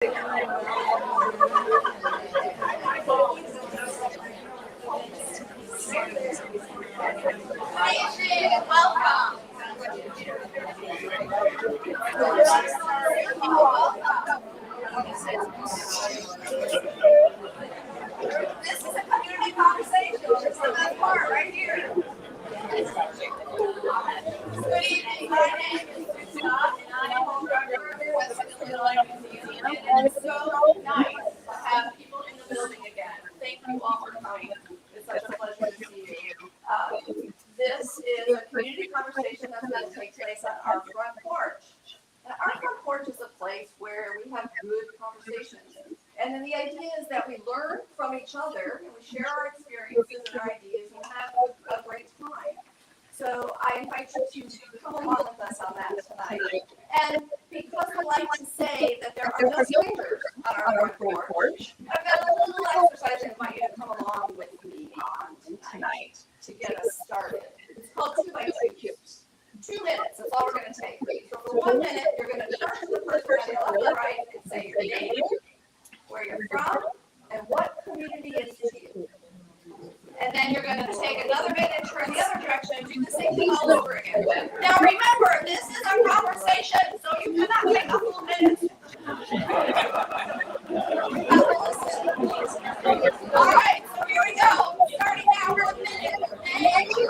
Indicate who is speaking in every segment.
Speaker 1: Welcome. This is a community conversation. This is the best part right here. Good evening. My name is Scott, and I am a director with the Illinois Museum. And it is so nice to have people in the building again. Thank you all for coming. It's such a pleasure to see you. This is a community conversation that's going to take place on our front porch. And our front porch is a place where we have good conversations. And then the idea is that we learn from each other and we share our experiences and our ideas and have a great time. So I invite you to come along with us on that tonight. And because I like to say that there are no strangers on our front porch, I've got a little exercise I invite you to come along with me on tonight to get us started. It's called 2 by 2 cubes. 2 minutes, that's all we're going to take. So for 1 minute, you're going to turn to the person on your left and right and say your name, where you're from, and what community is to you. And then you're going to take another minute and turn the other direction and do the same thing all over again. Now remember, this is a conversation, so you cannot take a full minute. All right, so here we go. Starting now, 1 minute. Thank you.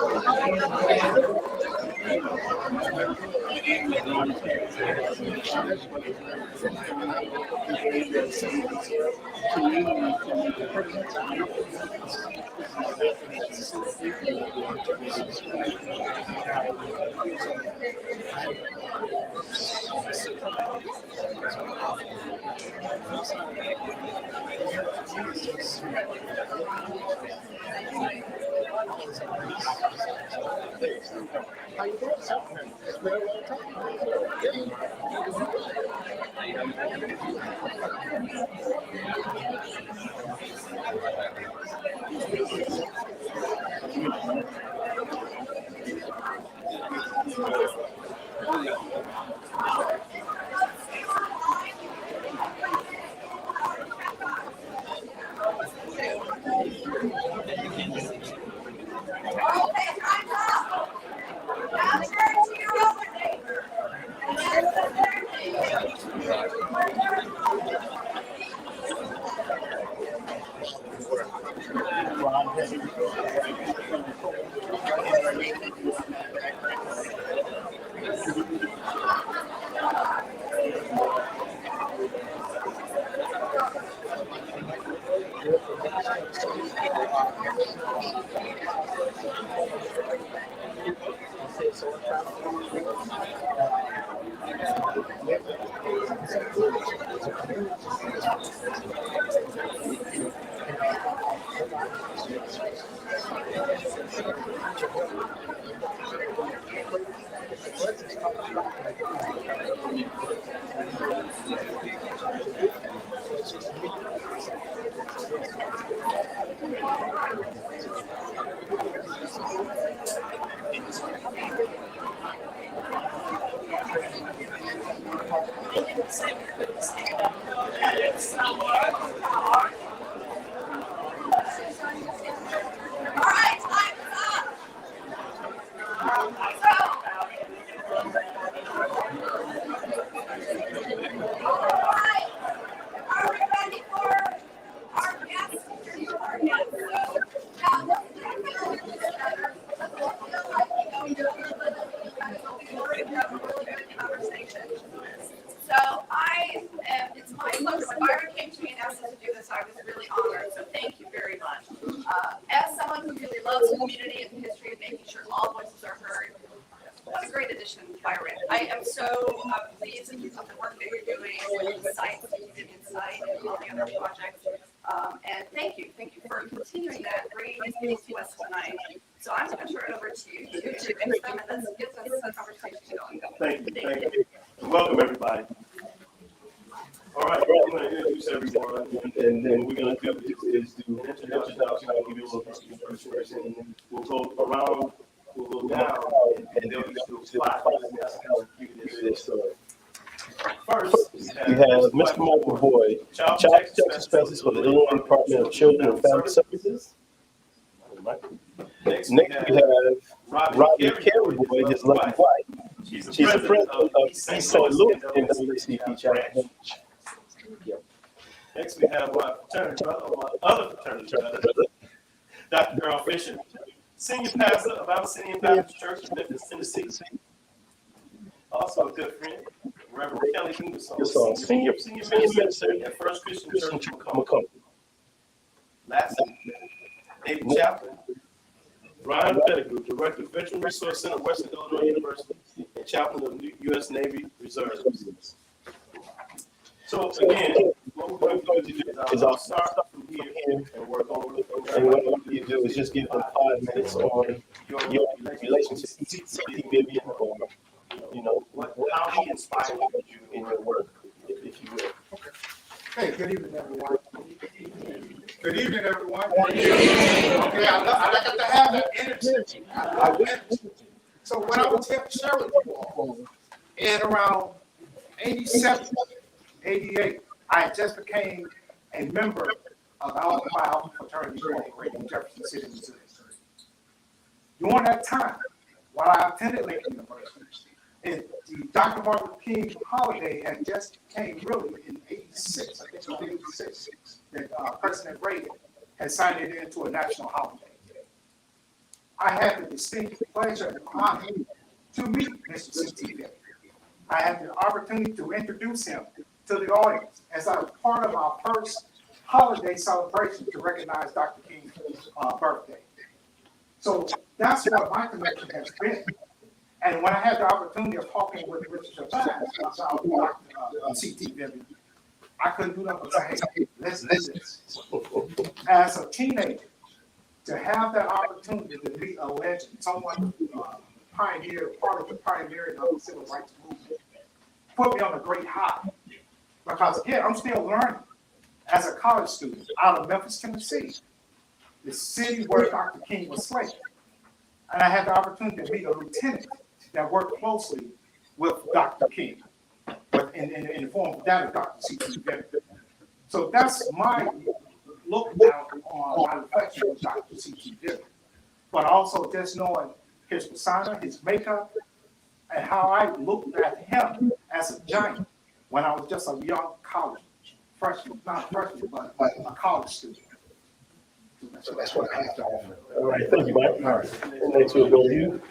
Speaker 1: It's my pleasure. When Byron came to me and asked us to do this, I was really honored. So thank you very much. As someone who really loves community and the history of making sure all voices are heard, what a great addition, Byron. I am so pleased with the work that you're doing with the sites, the Vivian site, and all the other projects. And thank you for continuing that, bringing these things to us tonight. So I'm going to turn it over to you to introduce them, and let's get the conversation going.
Speaker 2: Thank you. Welcome, everybody. All right, we're going to introduce everyone, and then we're going to do is do introduction. I'll give you a little history first, and then we'll go around, we'll go down, and then we'll do spot. That's how we do this story. First, we have Mr. Michael Boyd, Child Protection Specialist for the Illinois Department of Children and Family Services. Next, we have Robbie Carey-Boyd, his lovely wife. She's the president of East St. Louis NAACP Chaplain. Next, we have my fraternity brother, my other fraternity brother, Dr. Earle Fischer, senior pastor of Abyssinian Baptist Church in Memphis, Tennessee. Also a good friend, Reverend Kelly Ingersoll, senior minister at First Christian Church in Macomb. Lastly, David Chaplain, Ronald Pettigrew, Director of Veteran Resource Center, Western Illinois University, and Chaplain of the U.S. Navy Reserves. So again, what we're going to do is I'll start from here and work on it. And what you do is just give them 5 minutes on your relationship with Vivian, or how he inspired you in your work, if you will.
Speaker 3: Okay. Hey, good evening, everyone. Good evening, everyone. Okay, I like to have that energy. I went. So when I was here to share with you all, in around 87, 88, I just became a member of the Alpha Phi Alpha Fraternity Incorporated in Jefferson City, Missouri. During that time, while I attended Lincoln University, and the Dr. Martin Luther King holiday had just came really in 86, I think it was 86, that President Reagan had signed it into a national holiday. I had the distinct pleasure and honor to meet Mr. C.T. Vivian. I had the opportunity to introduce him to the audience as I was part of our first holiday celebration to recognize Dr. King's birthday. So that's what my connection has been. And when I had the opportunity of talking with Richard Shabazz about Dr. C.T. Vivian, I couldn't do nothing but say, hey, let's do this. As a teenager, to have that opportunity to meet a legend, someone who pioneered, part of the pioneering of the civil rights movement, put me on a great high. Because again, I'm still learning as a college student out of Memphis, Tennessee, the city where Dr. King was slain. And I had the opportunity to meet a lieutenant that worked closely with Dr. King, but in the form of that of Dr. C.T. Vivian. So that's my look down on my reflection of Dr. C.T. Vivian. But also just knowing his persona, his makeup, and how I looked at him as a giant when I was just a young college freshman, not freshman, but a college student. So that's what I have to offer.
Speaker 2: All right, thank you, Mike. All right. And next we'll go to you.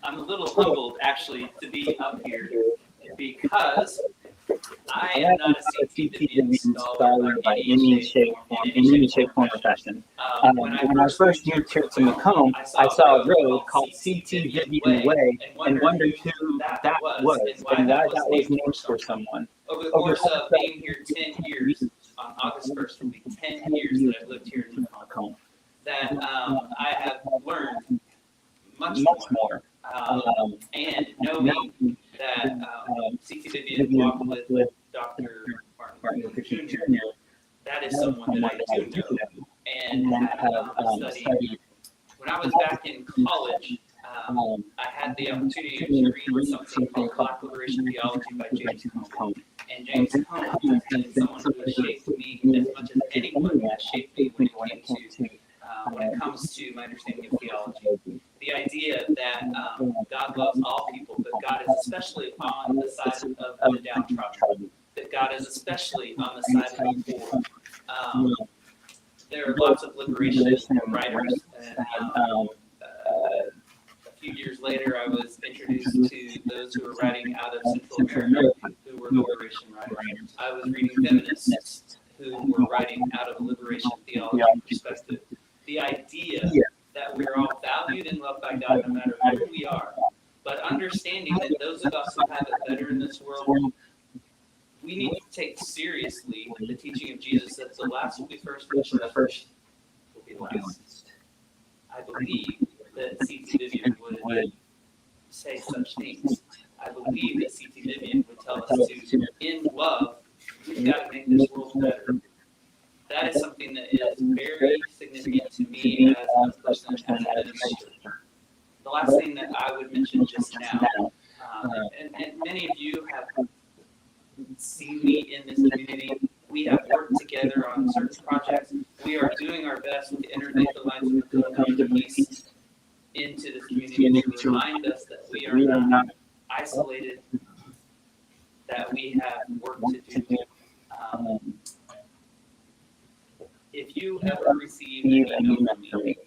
Speaker 4: I'm a little humbled, actually, to be up here because I am not a CT Vivian scholar by any shape, form, or fashion. When I first moved here to Macomb, I saw a road called CT Vivian Way and wondered who that was and why that was named for someone. Over the course of being here 10 years, on August 1st, will be 10 years that I've lived here in Macomb, that I have learned much more. And knowing that C.T. Vivian walked with Dr. Martin Luther King Jr., that is someone that I do know and have studied. When I was back in college, I had the opportunity to read something called Black Liberation Theology by James Cone. And James Cone has been someone who has shaped me as much as anyone has shaped me when it comes to my understanding of theology. The idea that God loves all people, but God is especially on the side of the downtrodden, that God is especially on the side of the poor. There are lots of liberation writers, and a few years later, I was introduced to those who were writing out of Central America, who were liberation writers. I was reading feminists who were writing out of a liberation theology perspective. The idea that we're all valued and loved by God no matter who we are, but understanding that those of us who have it better in this world, we need to take seriously the teaching of Jesus that the last will be first, and the first will be last. I believe that C.T. Vivian would say such things. I believe that C.T. Vivian would tell us to, in love, we've got to make this world better. That is something that is very significant significant to me as a person, as an administrator. The last thing that I would mention just now, and many of you have seen me in this community. We have worked together on certain projects. We are doing our best to integrate the lines of peace into this community to remind us that we are not isolated, that we have work to do. If you ever receive an email from me,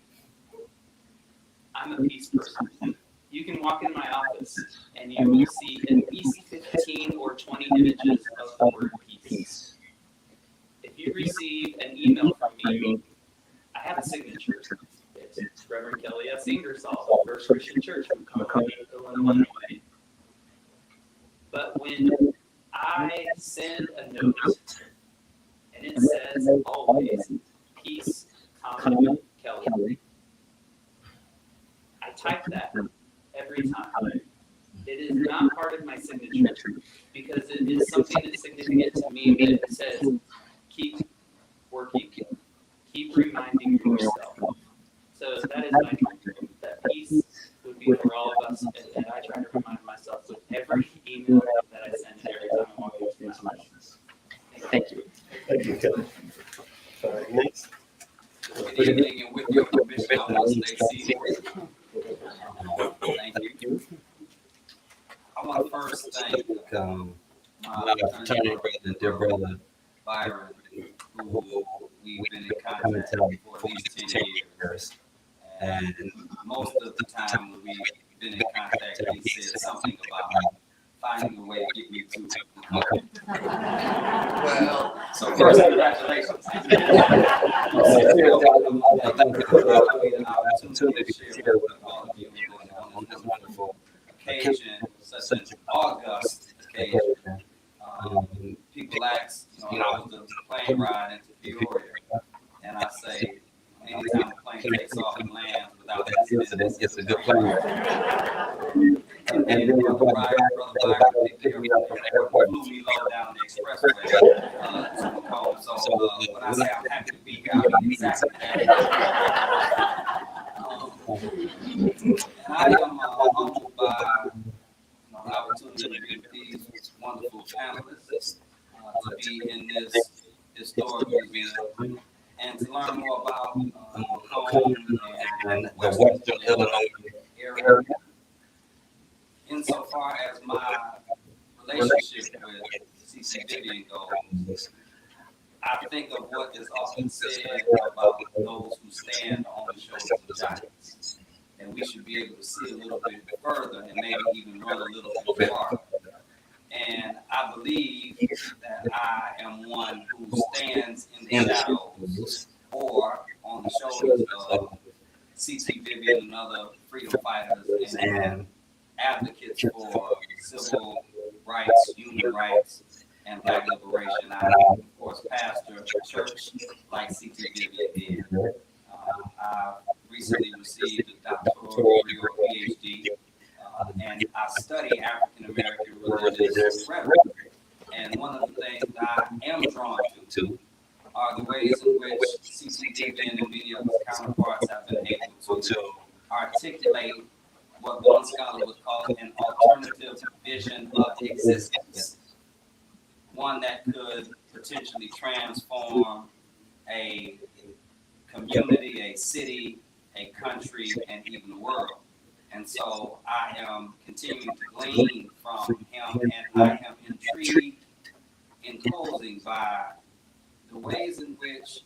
Speaker 4: I'm a peace person. You can walk in my office and you will see at least 15 or 20 images of the word peace. If you receive an email from me, I have a signature. It's Reverend Kelly S. Ingersoll, First Christian Church from Macomb, Illinois. But when I send a note and it says always peace, Kelly, I type that every time. It is not part of my signature because it is something that's significant to me that says keep working, keep reminding yourself. So that is my dream. That peace would be for all of us, and I try to remind myself with every email that I send and every time I'm walking into my office. Thank you.
Speaker 2: Thank you, Kelly. All right, next.
Speaker 5: Good evening, and with your permission, I will stay seated. Thank you. I want to first thank my fraternity brother and dear brother, Byron, who we've been in contact for at least 10 years. And most of the time when we've been in contact, he said something about finding a way to get me to Macomb. Well, so first, congratulations. Thank you for the opportunity to share with all of you on this wonderful occasion, such an august occasion. People ask, I was the plane ride into Peoria, and I say, anytime a plane takes off and lands without incident, it's a good plane. And then Brother Byron picked me up from the airport and flew me low down the expressway to Macomb. So when I say I'm happy to be here, I mean exactly that. And I am humbled by the opportunity with these wonderful panelists to be in this historic museum and to learn more about Macomb and the Western Illinois area. Insofar as my relationship with C.C. Vivian goes, I think of what is often said about those who stand on the shoulders of giants. And we should be able to see a little bit further and maybe even run a little bit farther. And I believe that I am one who stands in the shadows or on the shoulders of C.C. Vivian and other freedom fighters and advocates for civil rights, human rights, and black liberation. I, of course, pastor a church like C.T. Vivian did. I recently received a doctoral degree or PhD, and I study African American religious rhetoric. And one of the things that I am drawn to are the ways in which C.T. Vivian and many of his counterparts have been able to articulate what one scholar would call an alternative vision of existence, one that could potentially transform a community, a city, a country, and even the world. And so I am continuing to glean from him, and I am intrigued in closing by the ways in which,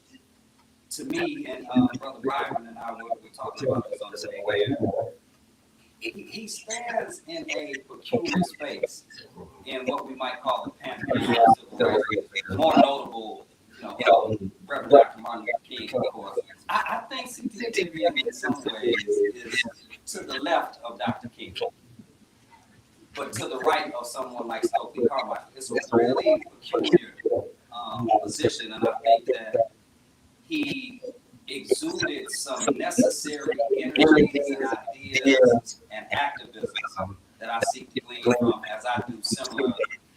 Speaker 5: to me, and Brother Byron and I were talking about this on the way, he stands in a peculiar space in what we might call the pantheon of civil rights. More notable, Reverend Dr. Martin Luther King, of course. I think C.T. Vivian in some ways is to the left of Dr. King, but to the right of someone like Stokely Carmichael. It's a really peculiar position, and I think that he exuded some necessary energies and ideas and activism that I seek to glean from as I do similar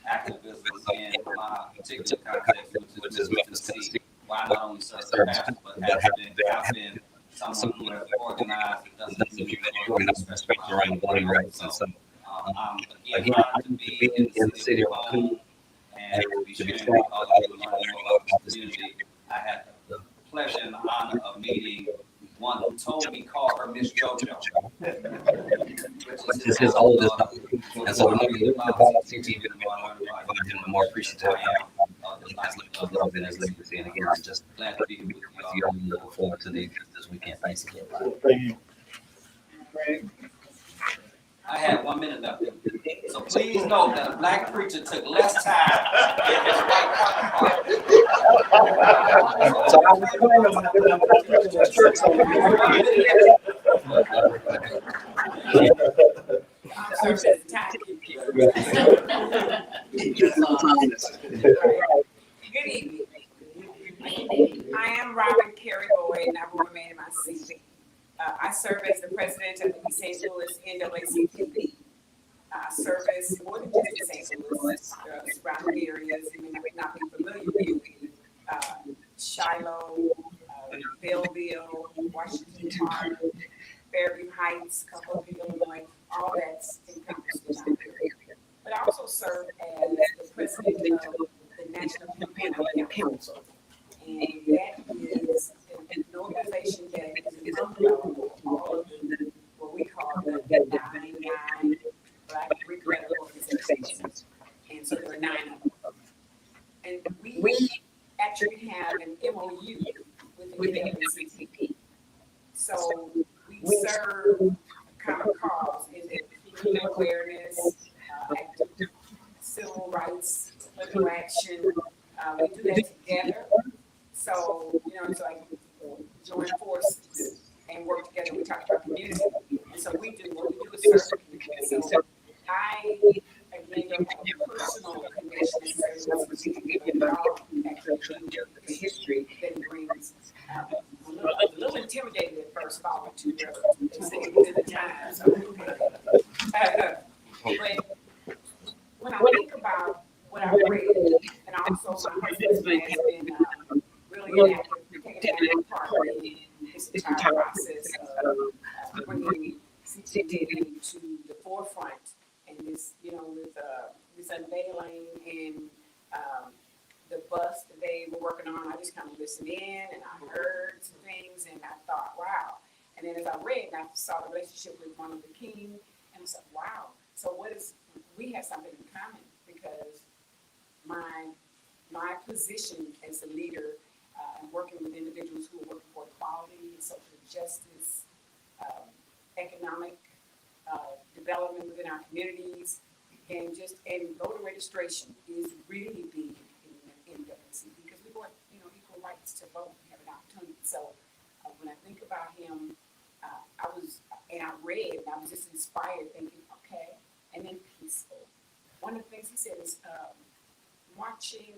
Speaker 5: activism in my particular context, which is Memphis, Tennessee, where I not only serve as a pastor, but have been
Speaker 6: voting rights. And so,
Speaker 5: I'm
Speaker 6: again,
Speaker 5: honored to be in the city of Macomb and to be sharing with all of you to learn more about this community. I had the pleasure and the honor of meeting one who told me call her Miss JoJo,
Speaker 6: which is his oldest daughter. And so the more you learn about CTV, the more I learn about him, the more appreciative I am of his love and his legacy. And again, I'm just
Speaker 5: glad to be with
Speaker 6: you all and looking forward to this weekend. Thanks again.
Speaker 2: Thank you.
Speaker 5: I had 1 minute left. So please note that a black preacher took less time than his white counterpart.
Speaker 6: So I was praying about it. I'm going to church on
Speaker 7: Good evening. I am Robin Carey-Boyd, and I will remain in my seat. I serve as the president of the St. Louis NAACP. I serve as more than just in St. Louis, surrounding areas, you may not be familiar with Shiloh, Belleville, Washington Park, Fairview Heights, Macomb, Illinois, all that's encompassed in my area. But I also serve as the president of the National Campaign Council. And that is an organization that is an umbrella for all of the, what we call the 99 Black regret organizations. And so there are 9 of them. And we actually have an MOU with the NAACP. So we serve common cause in the community awareness, civil rights, political action. We do that together. So, so I join forces and work together. We talk about community. And so what we do is serve the community. So I, again, don't have a personal connection, but I'll actually the history that it brings. I'm a little intimidated at first, following 2 brothers. They say it at the time. So, but when I think about what I read, and also my husband has been really active, taking part in this entire process of bringing CTV to the forefront, and this, with this unveiling and the bus that they were working on, I just kind of listened in and I heard some things and I thought, wow. And then as I read, and I saw the relationship with one of the king, and I said, wow. So we have something in common, because my position as a leader and working with individuals who are working for equality, social justice, economic development within our communities, and voter registration is really big in NAACP, because we want equal rights to vote and have an opportunity. So when I think about him, I read and I was just inspired, thinking, okay, and then peaceful. One of the things he said is marching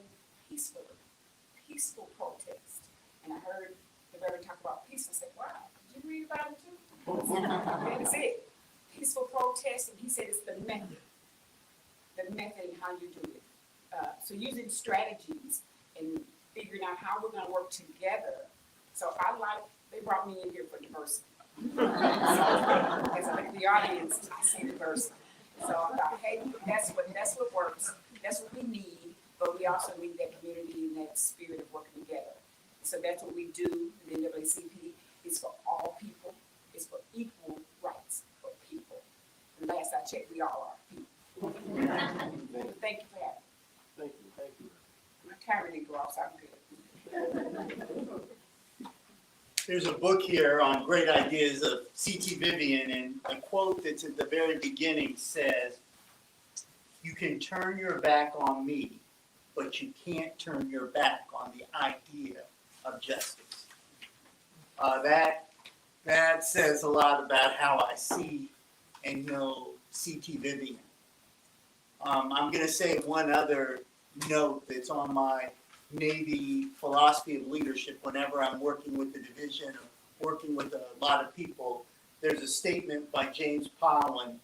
Speaker 7: peaceful protest. And I heard the Reverend talk about peace. I said, wow, did you read about it too? That's it. Peaceful protest. And he said it's the method and how you do it. So using strategies and figuring out how we're going to work together. So they brought me in here for diversity. So, as I look at the audience, I see diversity. So I thought, hey, that's what works. That's what we need. But we also need that community and that spirit of working together. So that's what we do in the NAACP. It's for all people. It's for equal rights for people. And last I checked, we all are people. Thank you for that.
Speaker 2: Thank you.
Speaker 7: My camera didn't go off, so I'm good.
Speaker 8: There's a book here on great ideas of C.T. Vivian, and a quote that's at the very beginning says, "You can turn your back on me, but you can't turn your back on the idea of justice." That says a lot about how I see and know C.T. Vivian. I'm going to say one other note that's on my Navy philosophy of leadership. Whenever I'm working with the division or working with a lot of people, there's a statement by James Powell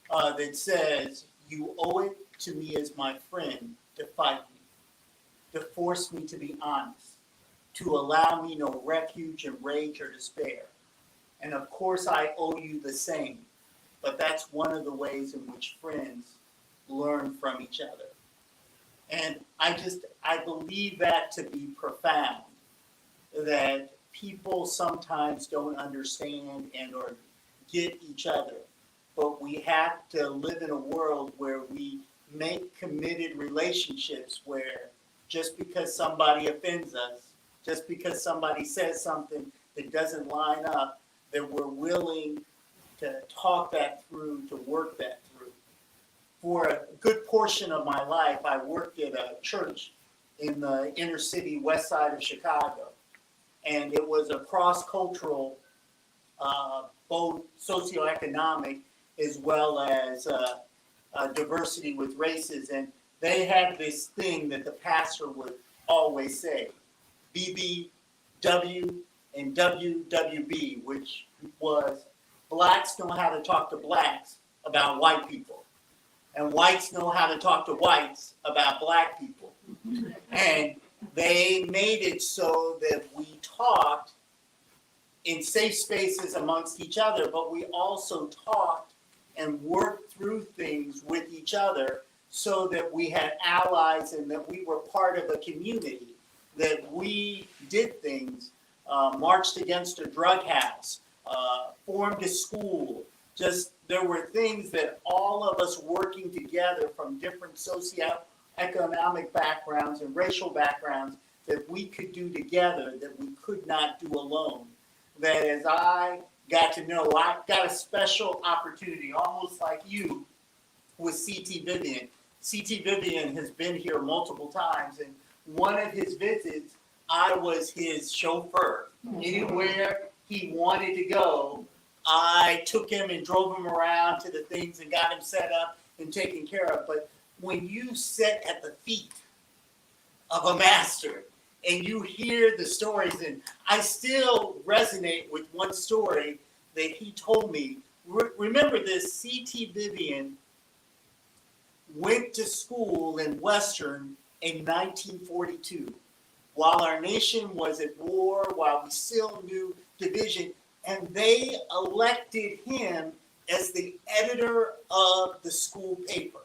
Speaker 8: that says, "You owe it to me as my friend to fight me, to force me to be honest, to allow me no refuge in rage or despair, And of course, I owe you the same. But that's one of the ways in which friends learn from each other. And I believe that to be profound, that people sometimes don't understand and or get each other. But we have to live in a world where we make committed relationships where just because somebody offends us, just because somebody says something that doesn't line up, that we're willing to talk that through, to work that through. For a good portion of my life, I worked at a church in the inner city west side of Chicago. And it was a cross-cultural, both socioeconomic as well as diversity with races. And they had this thing that the pastor would always say, BBW and WWB, which was blacks know how to talk to blacks about white people. And whites know how to talk to whites about black people. And they made it so that we talked in safe spaces amongst each other, but we also talked and worked through things with each other so that we had allies and that we were part of a community, that we did things, marched against a drug house, formed a school. Just there were things that all of us working together from different socioeconomic backgrounds and racial backgrounds that we could do together that we could not do alone. That as I got to know, I got a special opportunity, almost like you, with C.T. Vivian. C.T. Vivian has been here multiple times, and one of his visits, I was his chauffeur. Anywhere he wanted to go, I took him and drove him around to the things and got him set up and taken care of. But when you sit at the feet of a master and you hear the stories, and I still resonate with one story that he told me. Remember this, C.T. Vivian went to school in Western in 1942, while our nation was at war, while we still knew division, and they elected him as the editor of the school paper.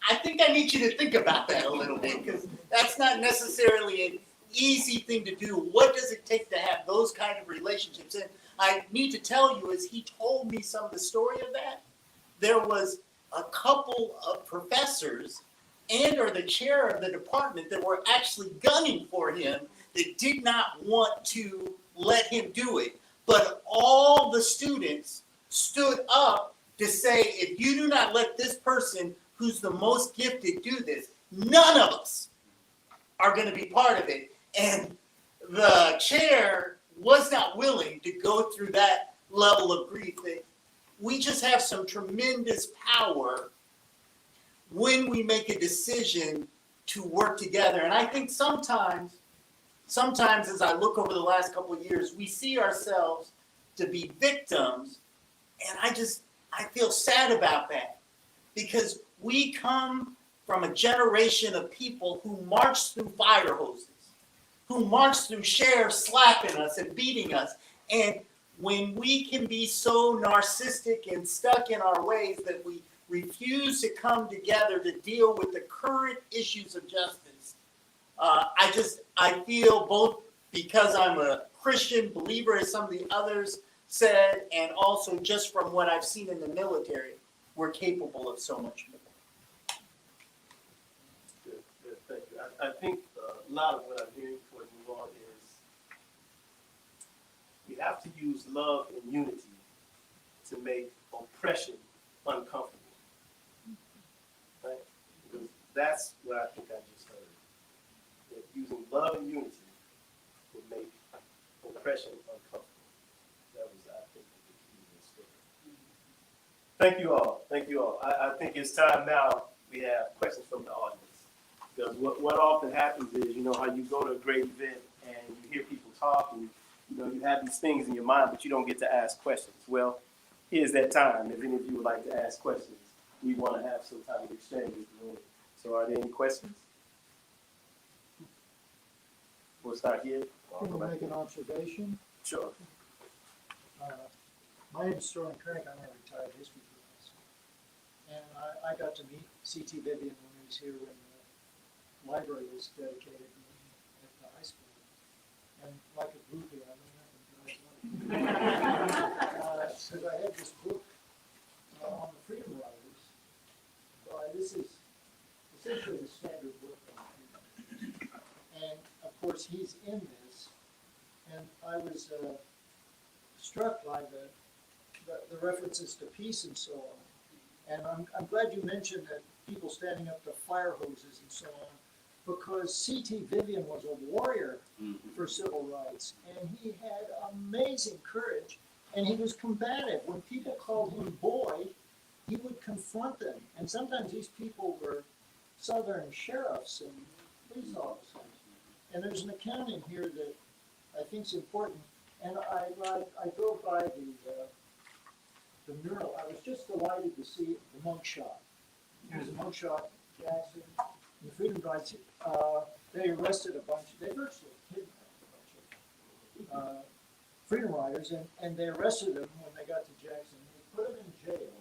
Speaker 8: I think I need you to think about that a little bit, because that's not necessarily an easy thing to do. What does it take to have those kind of relationships? And I need to tell you, as he told me some of the story of that, there was a couple of professors and or the chair of the department that were actually gunning for him that did not want to let him do it. But all the students stood up to say, if you do not let this person who's the most gifted do this, none of us are going to be part of it. And the chair was not willing to go through that level of grief. That we just have some tremendous power when we make a decision to work together. And I think sometimes as I look over the last couple of years, we see ourselves to be victims. And I feel sad about that, because we come from a generation of people who marched through fire hoses, who marched through sheriffs slapping us and beating us. And when we can be so narcissistic and stuck in our ways that we refuse to come together to deal with the current issues of justice, I feel, both because I'm a Christian believer, as some of the others said, and also just from what I've seen in the military, we're capable of so much more.
Speaker 2: Good, thank you. I think a lot of what I'm hearing for you all is we have to use love and unity to make oppression uncomfortable. Right? Because that's what I think I just heard. That using love and unity would make oppression uncomfortable. That was, I think, the key to the story. Thank you all. Thank you all. I think it's time now we have questions from the audience. Because what often happens is, you know, how you go to a great event and you hear people talk and, you know, you have these things in your mind, but you don't get to ask questions. Well, here's that time. If any of you would like to ask questions, we want to have some type of exchange with the room. So are there any questions? We'll start here.
Speaker 9: Can you make an observation?
Speaker 2: Sure.
Speaker 9: My name is Sterling Koenig. I'm a retired history professor. And I got to meet C.T. Vivian when he was here when the library was dedicated at the high school. And like a groupie, I went up and said I had this book on the Freedom Riders. This is essentially the standard book on freedom. And of course, he's in this. And I was struck by the references to peace and so on. And I'm glad you mentioned that people standing up to fire hoses and so on, because C.T. Vivian was a warrior for civil rights, and he had amazing courage, and he was combative. When people called him boy, he would confront them. And sometimes these people were Southern sheriffs and police officers. And there's an account in here that I think is important. And I drove by the mural. I was just delighted to see the monk shot. There's a monk shot, Jackson, the Freedom Rides. They arrested a bunch. They virtually kidnapped a bunch of Freedom Riders, and they arrested them when they got to Jackson. They put them in jail,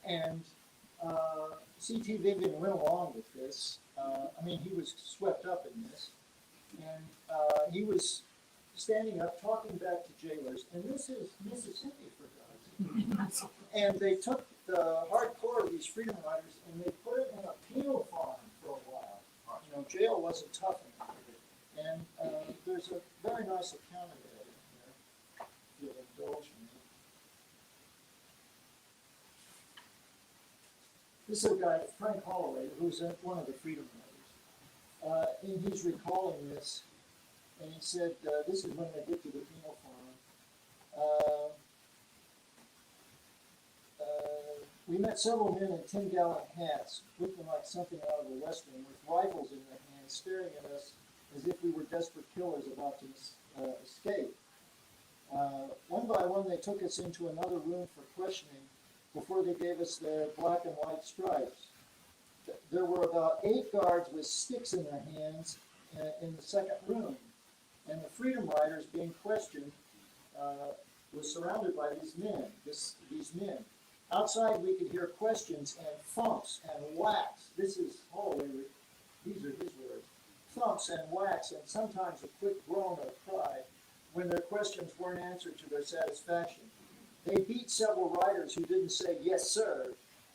Speaker 9: and C.T. Vivian went along with this. I mean, he was swept up in this, and he was standing up, talking back to jailers, and this is Mississippi, for God's sake. And they took the hardcore of these Freedom Riders, and they put it in a penal farm for a while. You know, jail wasn't tough enough. And there's a very nice account of that in here, if you'll indulge me. This is a guy, Frank Holloway, who's one of the Freedom Riders. And he's recalling this, and he said, this is when they get to the penal farm. We met several men in 10-gallon hats, looking like something out of a Western, with rifles in their hands, staring at us as if we were desperate killers about to escape. One by one, they took us into another room for questioning before they gave us their black and white stripes. There were about 8 guards with sticks in their hands in the second room, and the Freedom Riders being questioned was surrounded by these men. Outside, we could hear questions and thumps and whacks. This is Holloway. These are his words. Thumps and whacks, and sometimes a quick groan or cry when their questions weren't answered to their satisfaction. They beat several riders who didn't say yes, sir,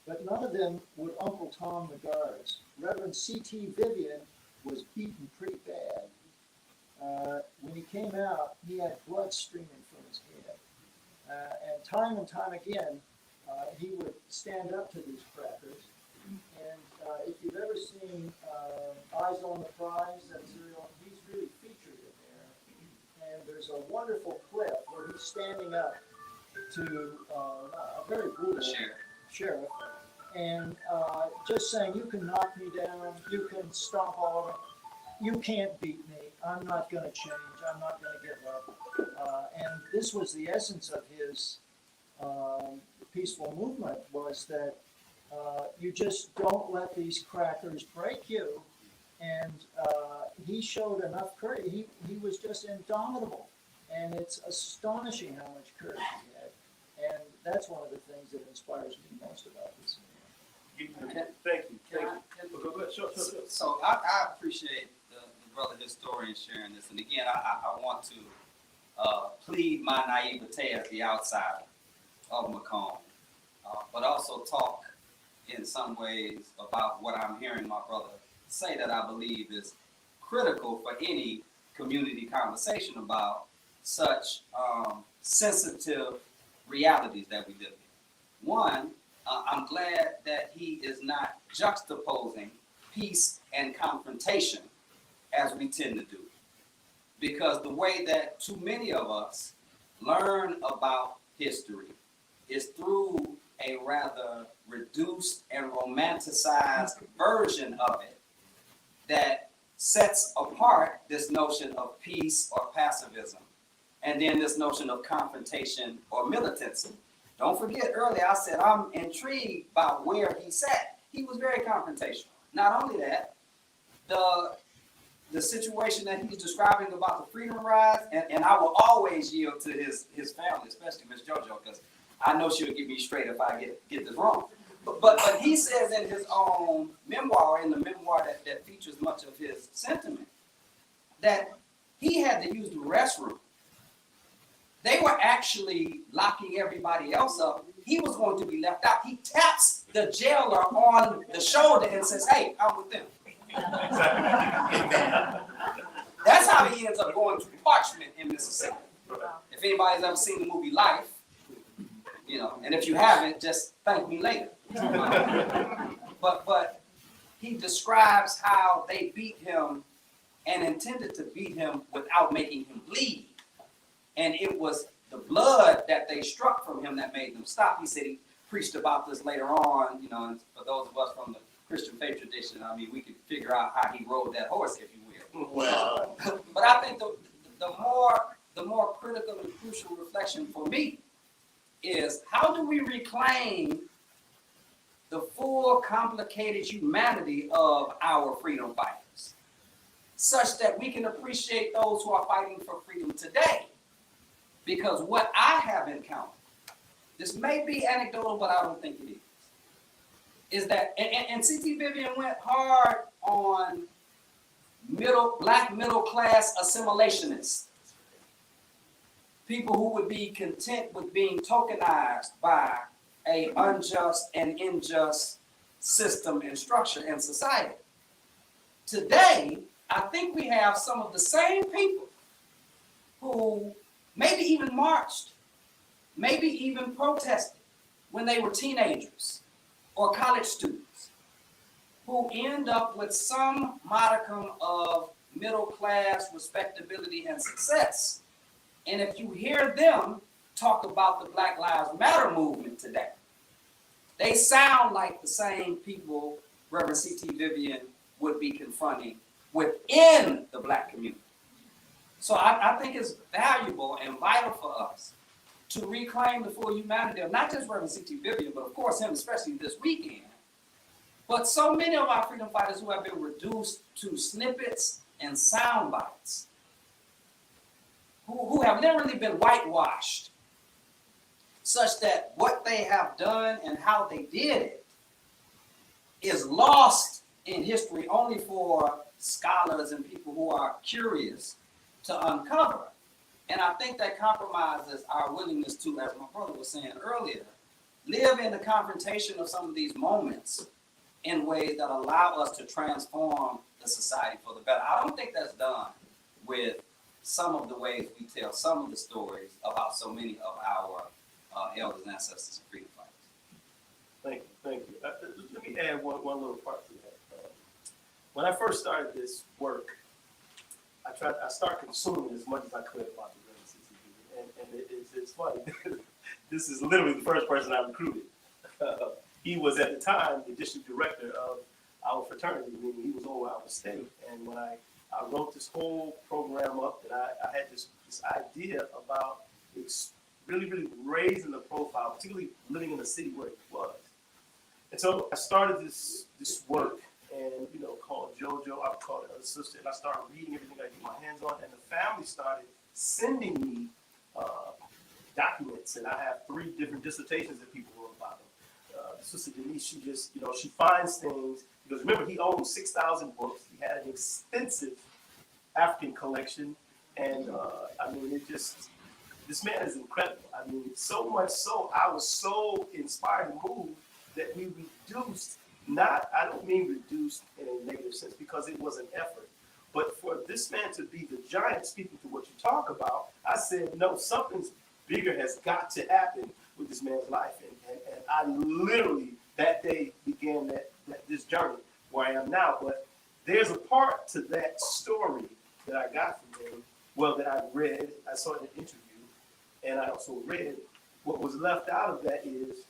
Speaker 9: but none of them would Uncle Tom the guards. Reverend C.T. Vivian was beaten pretty bad. When he came out, he had blood streaming from his head. And time again, he would stand up to these crackers. And if you've ever seen Eyes on the Prize, that serial, he's really featured in there. And there's a wonderful clip where he's standing up to a very brutal sheriff, and just saying, you can knock me down, you can stomp all over, you can't beat me, I'm not going to change, I'm not going to give up. And this was the essence of his peaceful movement, was that you just don't let these crackers break you. And he showed enough courage. He was just indomitable. And it's astonishing how much courage he had. And that's one of the things that inspires me most about this man.
Speaker 2: Thank you. Go ahead. Sure.
Speaker 5: So I appreciate the brother historian sharing this. And again, I want to plead my naivete as the outsider of Macomb, but also talk in some ways about what I'm hearing my brother say that I believe is critical for any community conversation about such sensitive realities that we live in. One, I'm glad that he is not juxtaposing peace and confrontation as we tend to do. Because the way that too many of us learn about history is through a rather reduced and romanticized version of it that sets apart this notion of peace or pacifism, and then this notion of confrontation or militancy. Don't forget, earlier I said I'm intrigued by where he sat. He was very confrontational. Not only that, the the situation that he's describing about the freedom rides, and I will always yield to his family, especially Miss JoJo, because I know she'll get me straight if I get this wrong. But he says in his own memoir, in the memoir that features much of his sentiment, that he had to use the restroom. They were actually locking everybody else up. He was going to be left out. He taps the jailer on the shoulder and says, "Hey, I'm with them." That's how he ends up going to Parchment in Mississippi. If anybody's ever seen the movie Life, you know, and if you haven't, just thank me later. But he describes how they beat him and intended to beat him without making him bleed. And it was the blood that they struck from him that made them stop. He said he preached about this later on, you know, and for those of us from the Christian faith tradition, I mean, we could figure out how he rode that horse, if you will.
Speaker 2: Well,
Speaker 5: But I think the more critical and crucial reflection for me is, how do we reclaim the full, complicated humanity of our freedom fighters, such that we can appreciate those who are fighting for freedom today? Because what I have encountered, this may be anecdotal, but I don't think it is that, and C.T. Vivian went hard on black middle class assimilationists, people who would be content with being tokenized by a unjust and unjust system and structure in society. Today, I think we have some of the same people who maybe even marched, maybe even protested when they were teenagers or college students, who end up with some modicum of middle class respectability and success. And if you hear them talk about the Black Lives Matter movement today, they sound like the same people Reverend C.T. Vivian would be confronting within the Black community. So I think it's valuable and vital for us to reclaim the full humanity of not just Reverend C.T. Vivian, but of course him, especially this weekend, but so many of our freedom fighters who have been reduced to snippets and sound bites, who have literally been whitewashed, such that what they have done and how they did it is lost in history only for scholars and people who are curious to uncover. And I think that compromises our willingness to, as my brother was saying earlier, live in the confrontation of some of these moments in ways that allow us to transform the society for the better. I don't think that's done with some of the ways we tell some of the stories about so many of our elders and ancestors and freedom fighters.
Speaker 2: thank you. Let me add one little part to that. When I first started this work, I started consuming as much as I could about the Reverend C.T. and it's funny. This is literally the first person I recruited. He was at the time the district director of our fraternity, meaning he was over our state. And when I wrote this whole program up, that I had this idea about really raising the profile, particularly living in the city where it was. And so I started this work, and called JoJo, I called it her sister, and I started reading everything I could get my hands on, and the family started sending me documents, and I have 3 different dissertations that people wrote about them. Sister Denise, she just, she finds things, because remember, he owned 6,000 books. He had an extensive African collection, and this man is incredible. I mean, so much so, I was so inspired and moved that we reduced, I don't mean reduced in a negative sense, because it was an effort, but for this man to be the giant, speaking to what you talk about, I said, no, something bigger has got to happen with this man's life. And I literally, that day, began this journey where I am now. But there's a part to that story that I got from him, that I read, I saw in an interview, and I also read. What was left out of that is,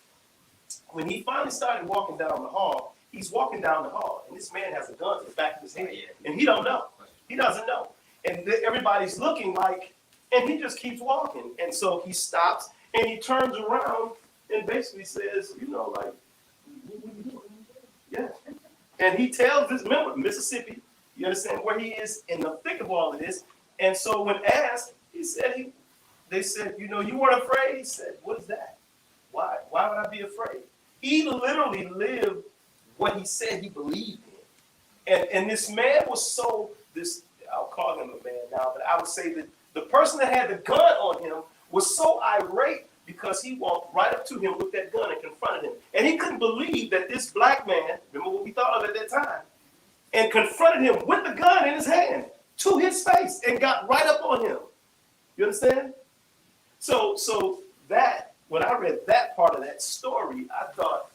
Speaker 2: when he finally started walking down the hall, he's walking down the hall, and this man has a gun to the back of his head, and he don't know. He doesn't know. And everybody's looking like, and he just keeps walking. And so he stops, and he turns around and basically says, what are you doing? Yeah. And he tells this member, Mississippi, You understand where he is in the thick of all of this? And so when asked, he said, they said, you know, you weren't afraid? He said, what is that? Why would I be afraid? He literally lived what he said he believed in. And this man was so, I'll call him a man now, but I would say that the person that had the gun on him was so irate because he walked right up to him with that gun and confronted him. And he couldn't believe that this black man, remember what we thought of at that time, and confronted him with the gun in his hand to his face and got right up on him. You understand? So that, when I read that part of that story, I thought,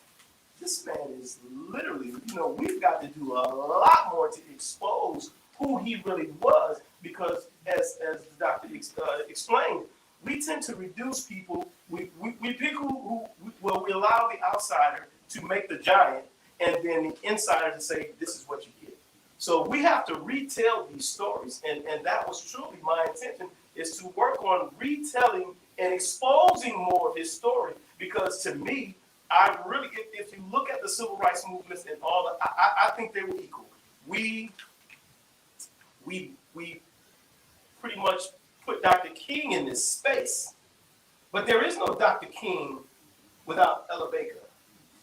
Speaker 2: this man is literally, you know, we've got to do a lot more to expose who he really was, because as the doctor explained, we tend to reduce people. We pick who we allow the outsider to make the giant, and then the insider to say, this is what you get. So we have to retell these stories, and that was truly my intention, is to work on retelling and exposing more of his story, because to me, I really, if you look at the civil rights movements and all that, I think they were equal. We pretty much put Dr. King in this space, but there is no Dr. King without Ella Baker.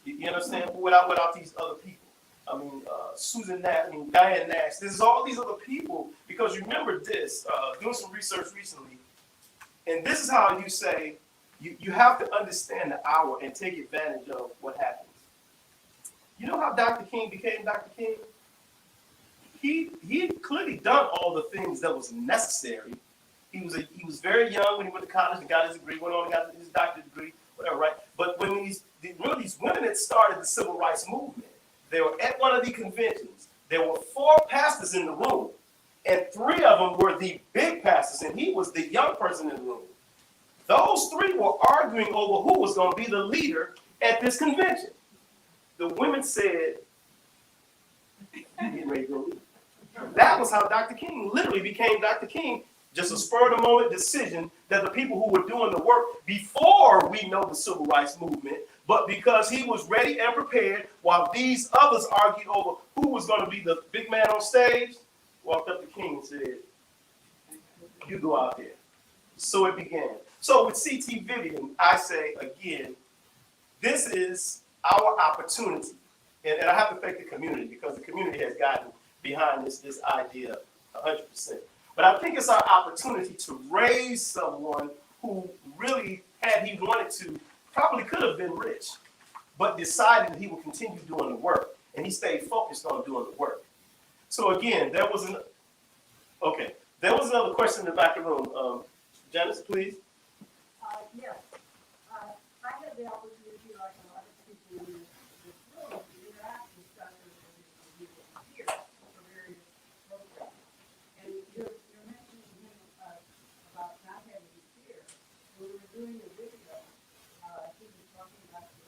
Speaker 2: You understand? Without these other people. I mean, Susan Nash, Diane Nash. There's all these other people, because remember this, doing some research recently, and this is how you say, you have to understand the hour and take advantage of what happens. You know how Dr. King became Dr. King? He had clearly done all the things that was necessary. He was very young when he went to college and got his degree, went on and got his doctorate degree, whatever, right? But when these women that started the civil rights movement, they were at one of the conventions. There were 4 pastors in the room, and 3 of them were the big pastors, and he was the young person in the room. Those 3 were arguing over who was going to be the leader at this convention. The women said, "You getting ready to go lead." That was how Dr. King literally became Dr. King. Just a spur-of-the-moment decision that the people who were doing the work before we know the civil rights movement, but because he was ready and prepared while these others argued over who was going to be the big man on stage, walked up to King and said, "You go out there." So it began. So with CT Vivian, I say again, this is our opportunity. And I have to thank the community, because the community has gotten behind this idea 100%. But I think it's our opportunity to raise someone who really, had he wanted to, probably could have been rich, but decided that he would continue doing the work, and he stayed focused on doing the work. So again, there was another question in the back of the room. Janice, please.
Speaker 10: Yes. I had the opportunity, like a lot of people in this room, to interact with doctors and people here for various programs. And you're mentioning him about not having fear. When we were doing the video, he was talking about the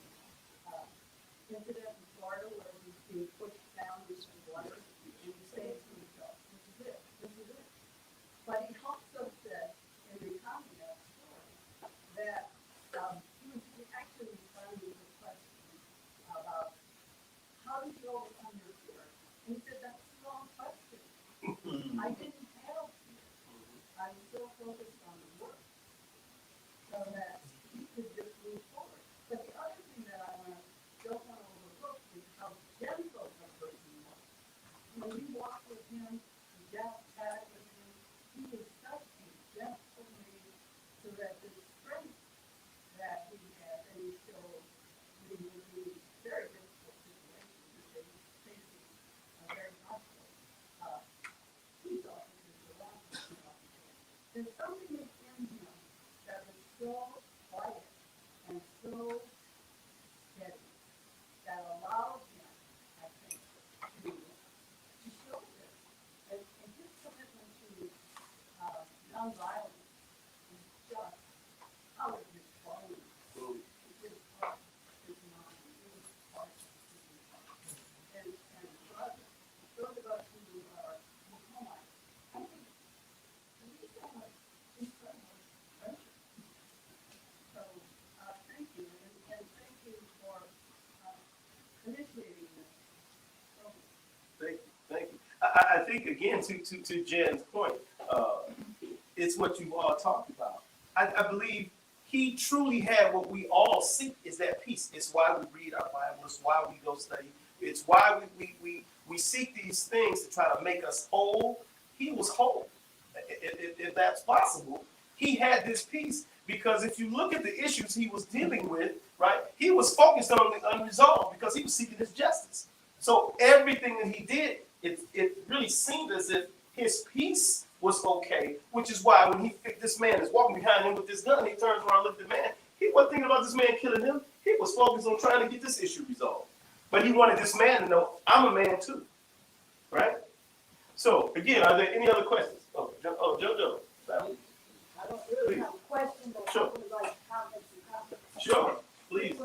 Speaker 10: incident in Florida where he's being pushed down into the water, and he says to himself, this is it. But he also said, in recounting that story, that he actually responded to a question about how did you overcome your fear? And he said, that's the wrong question. I didn't have fear. I was so focused on the work so that he could just move forward. But the other thing that I don't want to overlook is how gentle a person was. When you walk with him, you chat with him, he was such a gentle man, so that the strength that he had, and he showed when he was in very difficult situations that they were facing a very hostile police officers around him. There's something within him that was so
Speaker 2: I think again to Jen's point, it's what you've all talked about. I believe he truly had what we all seek is that peace. It's why we read our Bible. It's why we go study. It's why we seek these things to try to make us whole. He was whole, if that's possible. He had this peace because if you look at the issues he was dealing with, right, he was focused on the unresolved because he was seeking his justice. So everything that he did, it really seemed as if his peace was okay, which is why when this man is walking behind him with this gun, he turns around and looks at the man. He wasn't thinking about this man killing him. He was focused on trying to get this issue resolved. But he wanted this man to know, I'm a man too, right? So again, are there any other questions? JoJo.
Speaker 10: I don't really have a question, but
Speaker 2: Sure.
Speaker 10: I would like comments and comments.
Speaker 2: Sure, please.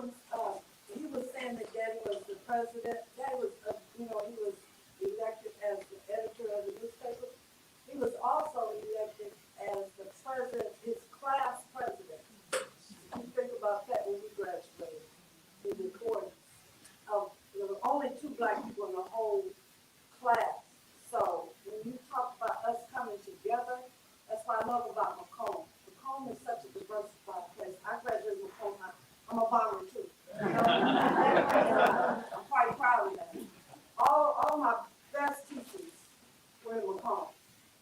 Speaker 10: He was saying that Daddy was the president. Daddy was, he was elected as the editor of the newspaper. He was also elected as the president, his class president. You think about that when we graduated, the recordings of, there were only 2 black people in the whole class. So when you talk about us coming together, that's what I love about Macomb. Macomb is such a diversified place. I graduated Macomb. I'm a bomber too. I'm quite proud of that. All my best teachers were in Macomb.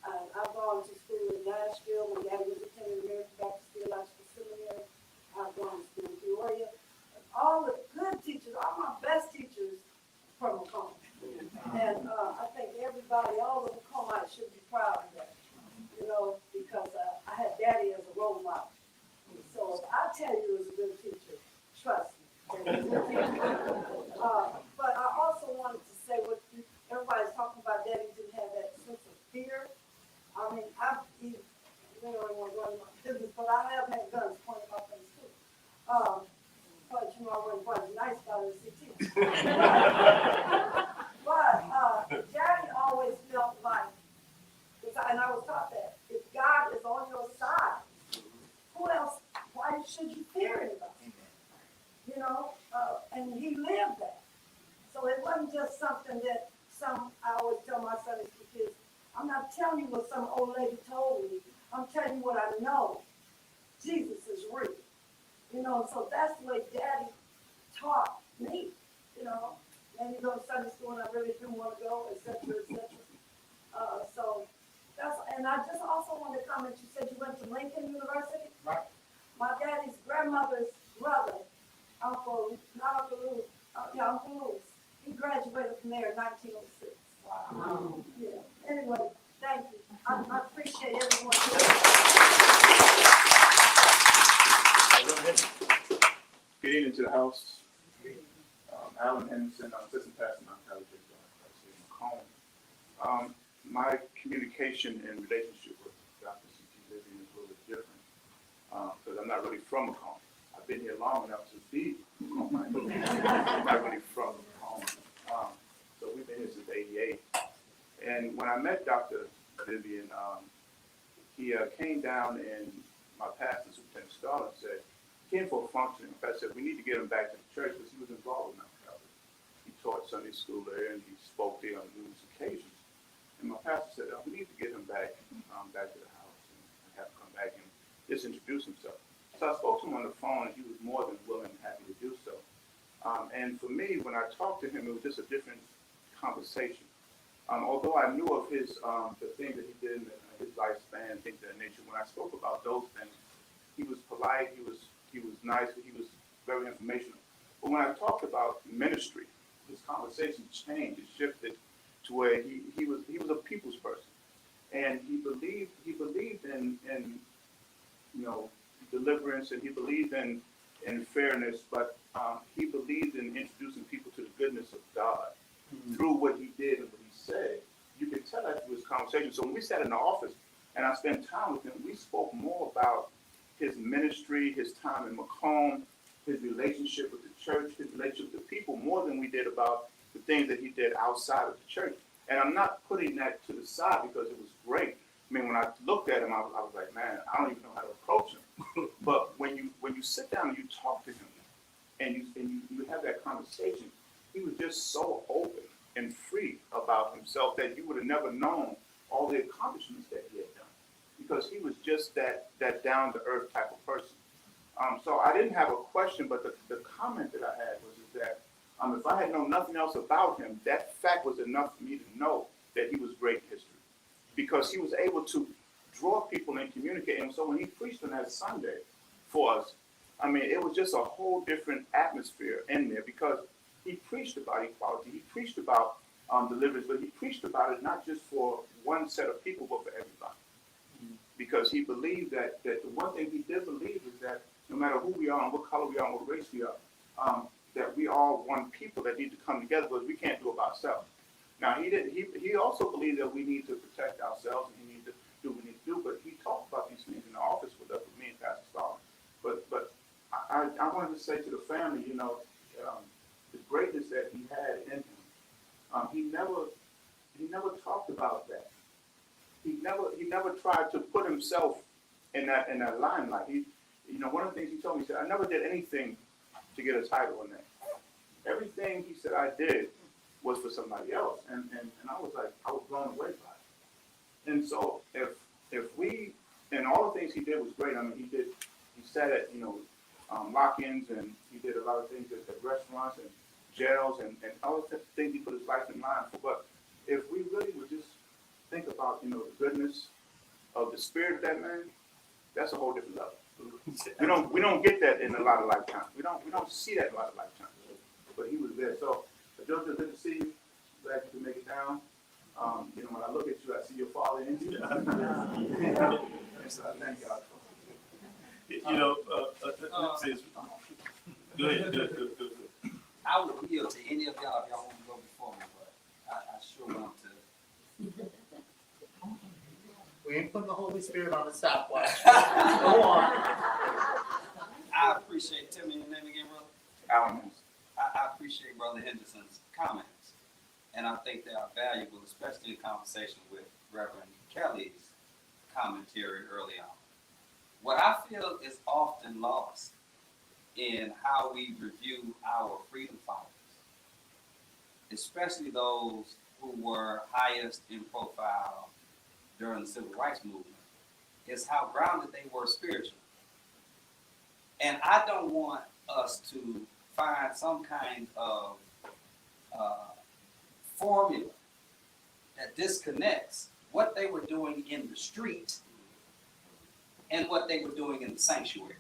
Speaker 10: I've gone to school in Nashville. My dad was attending American Baptist Theological Seminary. I've gone to school in Peoria. All the good teachers, all my best teachers from Macomb. And I think everybody, all the Macombites should be proud of that, because I had Daddy as a role model. So if I tell you he was a good teacher, trust me. But I also wanted to say what everybody's talking about, Daddy didn't have that sense of fear. I mean, don't want to go into my business, but I have had guns pointed at my face too. But I wasn't quite as nice about it as CT. But Daddy always felt like, and I was taught that, if God is on your side, who else, why should you fear anybody? And he lived that. So it wasn't just something that I always tell my Sunday school kids, I'm not telling you what some old lady told me, I'm telling you what I know. Jesus is real. So that's the way Daddy taught me, and you go to Sunday school and I really do want to go, et cetera, et cetera. So that's, and I just also want to comment, you said you went to Lincoln University?
Speaker 3: Right.
Speaker 10: My daddy's grandmother's brother, Uncle Louis, he graduated from there in 1906. Wow. Yeah, anyway, thank you. I appreciate everyone here.
Speaker 3: Good evening to the house. Alan Henderson, assistant pastor in Mount Calvary in Macomb. My communication and relationship with Dr. C.T. Vivian is a little bit different because I'm not really from Macomb. I've been here long enough to be Macomb. I'm not really from Macomb. So we've been here since '88. And when I met Dr. Vivian, he came down and my pastor, Superintendent Scarlett, said, he came for a function. In fact, said, we need to get him back to the church because he was involved in Mount Calvary. He taught Sunday school there and he spoke there on numerous occasions. And my pastor said, we need to get him back to the house and have him come back and just introduce himself. So I spoke to him on the phone and he was more than willing and happy to do so. And for me, when I talked to him, it was just a different conversation. Although I knew of his the things that he did in his lifespan, things of that nature, when I spoke about those things, he was polite, he was nice, he was very informational. But when I talked about ministry, his conversation changed, it shifted to where he was a people's person. And he believed in deliverance, and he believed in fairness, but he believed in introducing people to the goodness of God through what he did and what he said. You could tell that through his conversation. So when we sat in the office and I spent time with him, we spoke more about his ministry, his time in Macomb, his relationship with the church, his relationship with the people, more than we did about the things that he did outside of the church. And I'm not putting that to the side because it was great. I mean, when I looked at him, I was like, man, I don't even know how to approach him. But when you sit down and you talk to him and you have that conversation, he was just so open. and free about himself that you would have never known all the accomplishments that he had done, because he was just that down to earth type of person. So I didn't have a question, but the comment that I had was that if I had known nothing else about him, that fact was enough for me to know that he was great in history, because he was able to draw people and communicate. And so when he preached on that Sunday for us, I mean, it was just a whole different atmosphere in there, because he preached about equality, he preached about deliverance, but he preached about it not just for one set of people, but for everybody. Because he believed that the one thing he did believe is that no matter who we are and what color we are and what race we are, that we all one people that need to come together, because we can't do it by ourselves. Now, he also believed that we need to protect ourselves and we need to do what we need to do, but he talked about these things in the office with us, with me and Pastor Stalin. But I wanted to say to the family, the greatness that he had in him, he never talked about that. He never tried to put himself in that limelight. One of the things he told me, he said, I never did anything to get a title in that. Everything he said I did was for somebody else. And I was blown away by it. And so if we, and all the things he did was great. I mean, he sat at, lock-ins, and he did a lot of things at restaurants and jails and all the things he put his life in line for. But if we really would just think about, the goodness of the spirit of that man, that's a whole different level. We don't get that in a lot of lifetimes. We don't see that in a lot of lifetimes. But he was there. So, Joseph, good to see you. Glad you could make it down. When I look at you, I see your father in you. And so I thank God for it.
Speaker 2: Go ahead.
Speaker 5: I would yield to any of y'all if y'all want to go before me, but I sure want to.
Speaker 8: We ain't putting the Holy Spirit on the stopwatch. Go on.
Speaker 5: I appreciate, tell me your name again, brother.
Speaker 3: Alan.
Speaker 5: I appreciate Brother Henderson's comments, and I think they are valuable, especially in conversation with Reverend Kelly's commentary early on. What I feel is often lost in how we review our freedom fighters, especially those who were highest in profile during the civil rights movement, is how grounded they were spiritually. And I don't want us to find some kind of formula that disconnects what they were doing in the street and what they were doing in the sanctuary.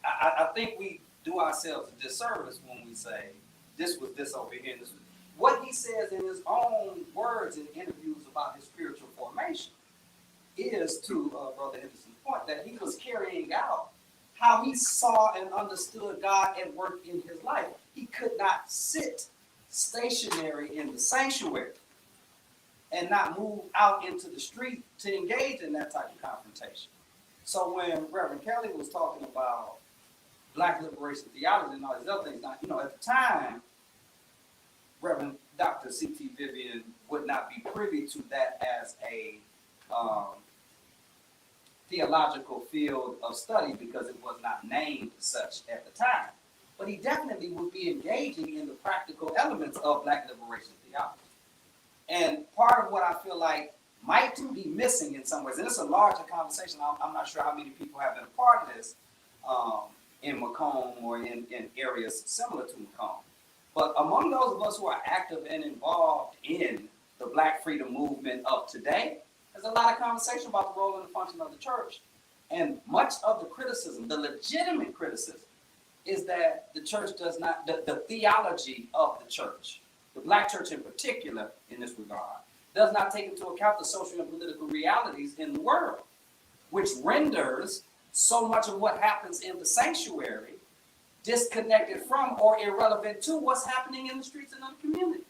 Speaker 5: I think we do ourselves a disservice when we say this was this over here. This was, what he says in his own words in interviews about his spiritual formation is, to Brother Henderson's point, that he was carrying out how he saw and understood God at work in his life. He could not sit stationary in the sanctuary and not move out into the street to engage in that type of confrontation. So when Reverend Kelly was talking about Black liberation theology and all these other things, now, at the time, Reverend Dr. C.T. Vivian would not be privy to that as a theological field of study because it was not named such at the time. But he definitely would be engaging in the practical elements of Black liberation theology. And part of what I feel like might be missing in some ways, and it's a larger conversation, I'm not sure how many people have been a part of this in Macomb or in areas similar to Macomb. But among those of us who are active and involved in the Black freedom movement of today, there's a lot of conversation about the role and the function of the church. And much of the criticism, the legitimate criticism, is that the church does not, the theology of the church, the Black church in particular in this regard, does not take into account the social and political realities in the world, which renders so much of what happens in the sanctuary disconnected from or irrelevant to what's happening in the streets and in the community.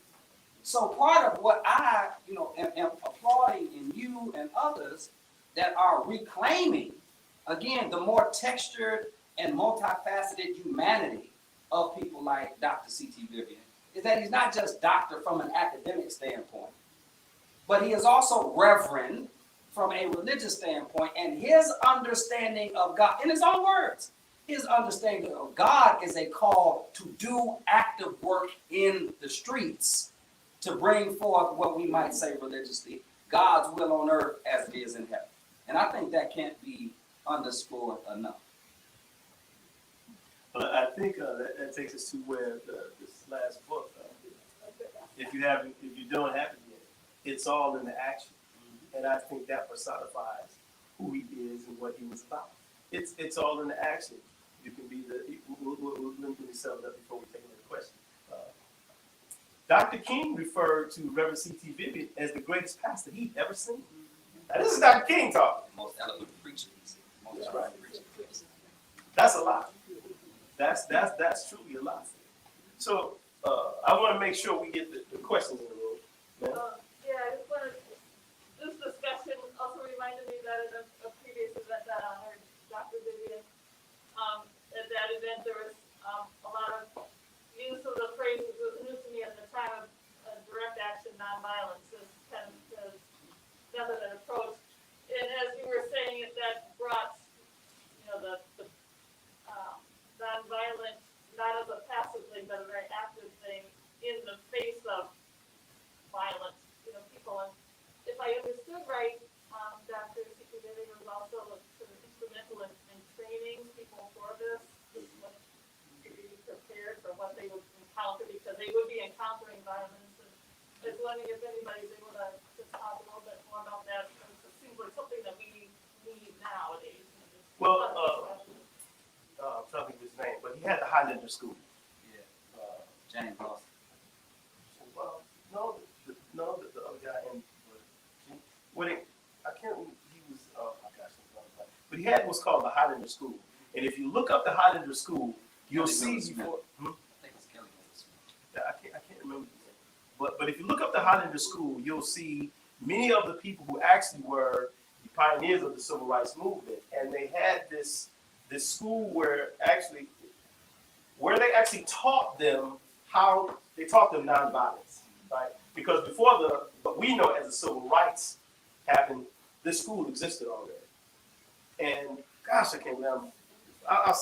Speaker 5: So part of what I, am applauding in you and others that are reclaiming, again, the more textured and multifaceted humanity of people like Dr. C.T. Vivian, is that he's not just doctor from an academic standpoint, but he is also reverend from a religious standpoint, and his understanding of God, in his own words, his understanding of God is a call to do active work in the streets to bring forth what we might say religiously, God's will on earth as it is in heaven. And I think that can't be underscored enough.
Speaker 2: But I think that takes us to where this last book, if you don't have it yet, it's all in the action. And I think that personifies who he is and what he was about. It's all in the action. You can be let me sum it up before we take another question. Dr. King referred to Reverend C.T. Vivian as the greatest pastor he'd ever seen. Now, this is Dr. King talking.
Speaker 5: Most eloquent preacher, he said. Most
Speaker 2: That's right.
Speaker 5: preacher.
Speaker 2: That's a lot. That's truly a lot. So I want to make sure we get the questions in the room.
Speaker 1: Yeah, I just wanted, this discussion also reminded me that in a previous event that I heard Dr. Vivian, at that event, there was a lot of use of the phrase that was new to me at the time of direct action nonviolence, this kind of method and approach. And as you were saying it, that brought, the nonviolent, not as a passive thing, but a very active thing in the face of violence, people. And if I understood right, Dr. C.P. Vivian was also sort of instrumental in training people for this, to be prepared for what they would encounter, because they would be encountering violence. And I was wondering if anybody's able to talk a little bit more about that, because it seems like something that we need nowadays.
Speaker 2: Well, I'm trying to think of his name, but he had the Highlander School.
Speaker 5: Yeah. James Austin.
Speaker 2: Well, no, the other guy in I can't remember, he was, oh my gosh, but he had what's called the Highlander School. And if you look up the Highlander School, you'll see before.
Speaker 5: I think it's Kelly Willis.
Speaker 2: Yeah, I can't remember his name. But if you look up the Highlander School, you'll see many of the people who actually were the pioneers of the civil rights movement, and they had this school where they actually taught them nonviolence, right? Because before what we know as the civil rights happened, this school existed already. And gosh, I can't remember.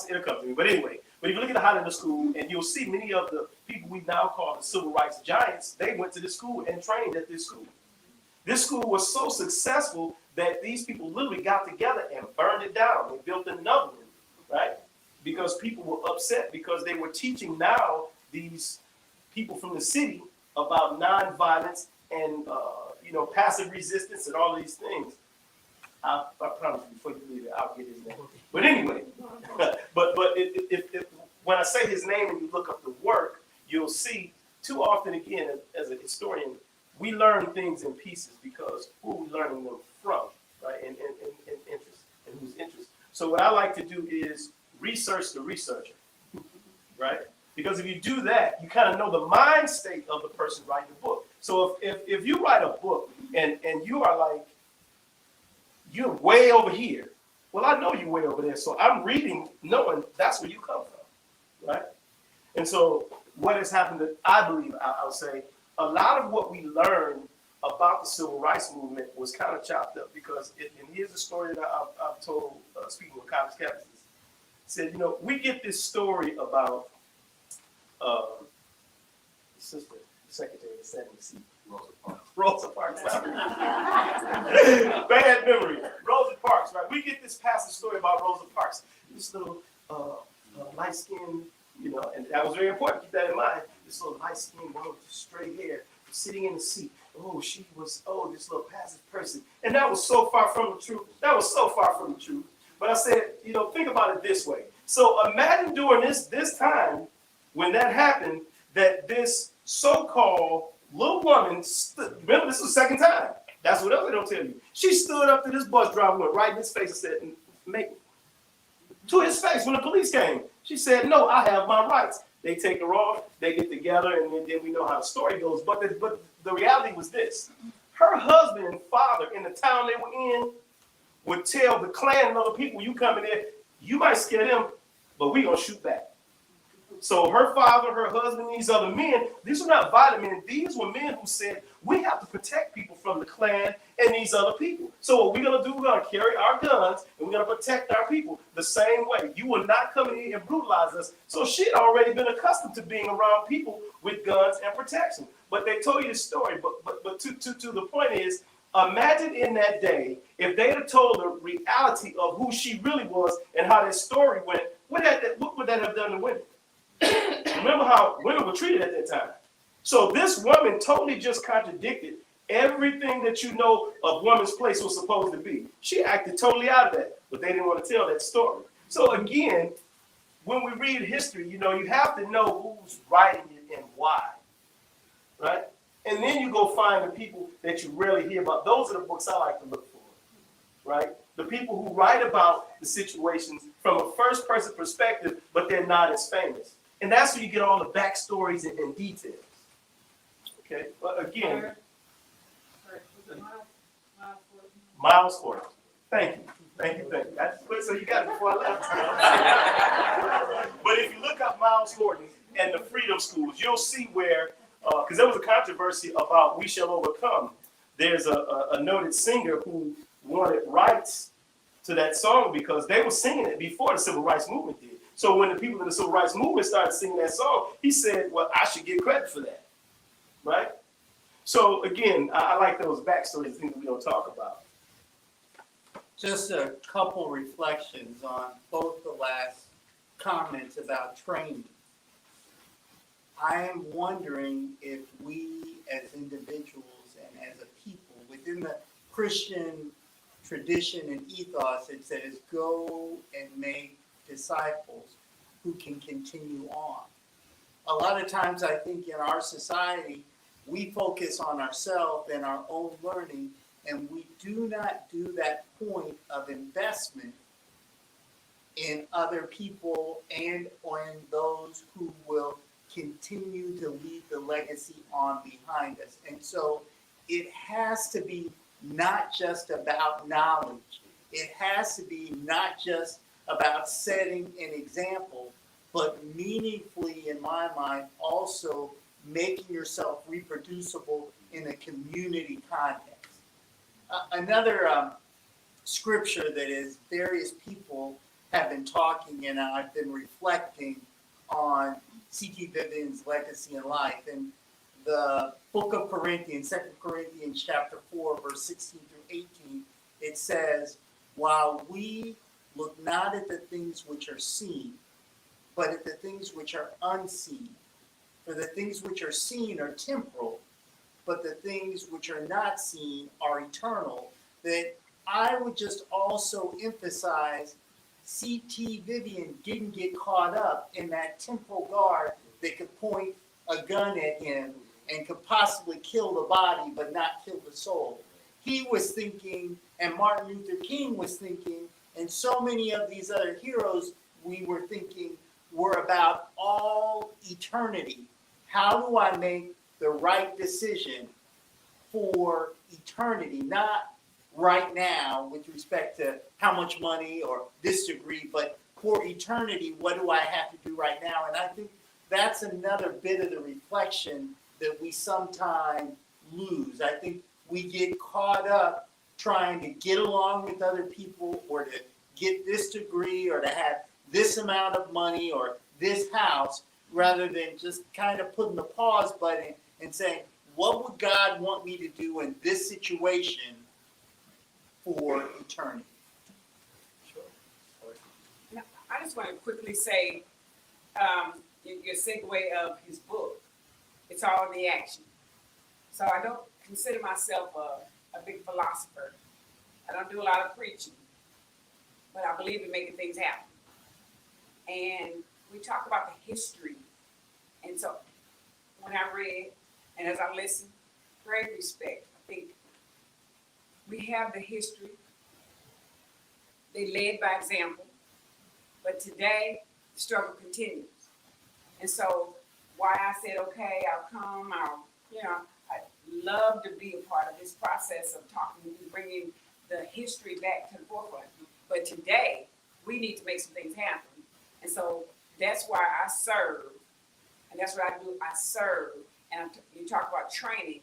Speaker 2: It'll come to me. But anyway, if you look at the Highlander School, and you'll see many of the people we now call the civil rights giants, they went to this school and trained at this school. This school was so successful that these people literally got together and burned it down. They built another one, right? Because people were upset because they were teaching now these people from the city about nonviolence and passive resistance and all these things. I promise you, before you leave it, I'll get his name. But anyway, but if when I say his name and you look up the work, you'll see too often again as a historian, we learn things in pieces because who are we learning them from, right? And interest, and whose interest. So what I like to do is research the researcher, right? Because if you do that, you kind of know the mind state of the person writing the book. So if you write a book and you are like, you're way over here, well, I know you're way over there. So I'm reading knowing that's where you come from, right? And so what has happened that I believe, I'll say, a lot of what we learned about the civil rights movement was kind of chopped up because, and here's a story that I've told speaking with college campuses, said, we get this story about sister, secretary of the 70s, Rosa Parks. Bad memory. Rosa Parks, right? We get this passage story about Rosa Parks. This little light-skinned, and that was very important. Keep that in mind. This little light-skinned woman with straight hair sitting in the seat. Oh, she was, this little passive person. And that was so far from the truth. That was so far from the truth. But I said, think about it this way. So imagine during this time, when that happened, that this so-called little woman, remember this was the second time. That's what else they don't tell you. She stood up to this bus driver, went right in his face and said, to his face when the police came. She said, no, I have my rights. They take her off, they get together, and then we know how the story goes. But the reality was this. Her husband and father in the town they were in would tell the Klan and other people, you come in there, you might scare them, but we gonna shoot back. So her father, her husband, these other men, these were not violent men. These were men who said, we have to protect people from the Klan and these other people. So what we're going to do, we're going to carry our guns and we're going to protect our people the same way. You will not come in here and brutalize us. So she had already been accustomed to being around people with guns and protection. But they told you the story. But to the point is, imagine in that day, if they had told the reality of who she really was and how that story went, what would that have done to women? Remember how women were treated at that time. So this woman totally just contradicted everything that you know a woman's place was supposed to be. She acted totally out of that, but they didn't want to tell that story. So again, when we read history, you know, you have to know who's writing it and why, right? And then you go find the people that you rarely hear about. Those are the books I like to look for, right? The people who write about the situations from a first-person perspective, but they're not as famous. And that's where you get all the backstories and details. Okay, but again, Miles Fortin. Thank you. So you got it before I left. But if you look up Miles Fortin and the Freedom Schools, you'll see where, because there was a controversy about We Shall Overcome. There's a noted singer who wanted rights to that song because they were singing it before the Civil Rights Movement did. So when the people in the Civil Rights Movement started singing that song, he said, well, I should get credit for that, right? So again, I like those backstories, things we don't talk about.
Speaker 8: Just a couple reflections on both the last comments about training. I am wondering if we as individuals and as a people within the Christian tradition and ethos, it says go and make disciples who can continue on. A lot of times I think in our society, we focus on ourselves and our own learning, and we do not do that point of investment in other people and on those who will continue to leave the legacy on behind us. And so it has to be not just about knowledge. It has to be not just about setting an example, but meaningfully, in my mind, also making yourself reproducible in a community context. Another scripture that is various people have been talking, and I've been reflecting on C.T. Vivian's legacy in life. And the book of Corinthians, 2 Corinthians chapter 4, verse 16 through 18, it says, while we look not at the things which are seen, but at the things which are unseen. For the things which are seen are temporal, but the things which are not seen are eternal. That I would just also emphasize C.T. Vivian didn't get caught up in that temporal guard that could point a gun at him and could possibly kill the body but not kill the soul. He was thinking, and Martin Luther King was thinking, and so many of these other heroes we were thinking were about all eternity. How do I make the right decision for eternity? Not right now with respect to how much money or this degree, but for eternity, what do I have to do right now? And I think that's another bit of the reflection that we sometimes lose. I think we get caught up trying to get along with other people or to get this degree or to have this amount of money or this house, rather than just kind of putting the pause button and saying, what would God want me to do in this situation for eternity?
Speaker 7: I just want to quickly say, your segue of his book, it's all in the action. So I don't consider myself a big philosopher. I don't do a lot of preaching, but I believe in making things happen. And we talk about the history. And so when I read and as I listen, great respect. I think we have the history. They led by example. But today, the struggle continues. And so why I said, okay, I'll come, I'd love to be a part of this process of talking and bringing the history back to the forefront. But today, we need to make some things happen. And so that's why I serve, and that's what I do, I serve. And you talk about training,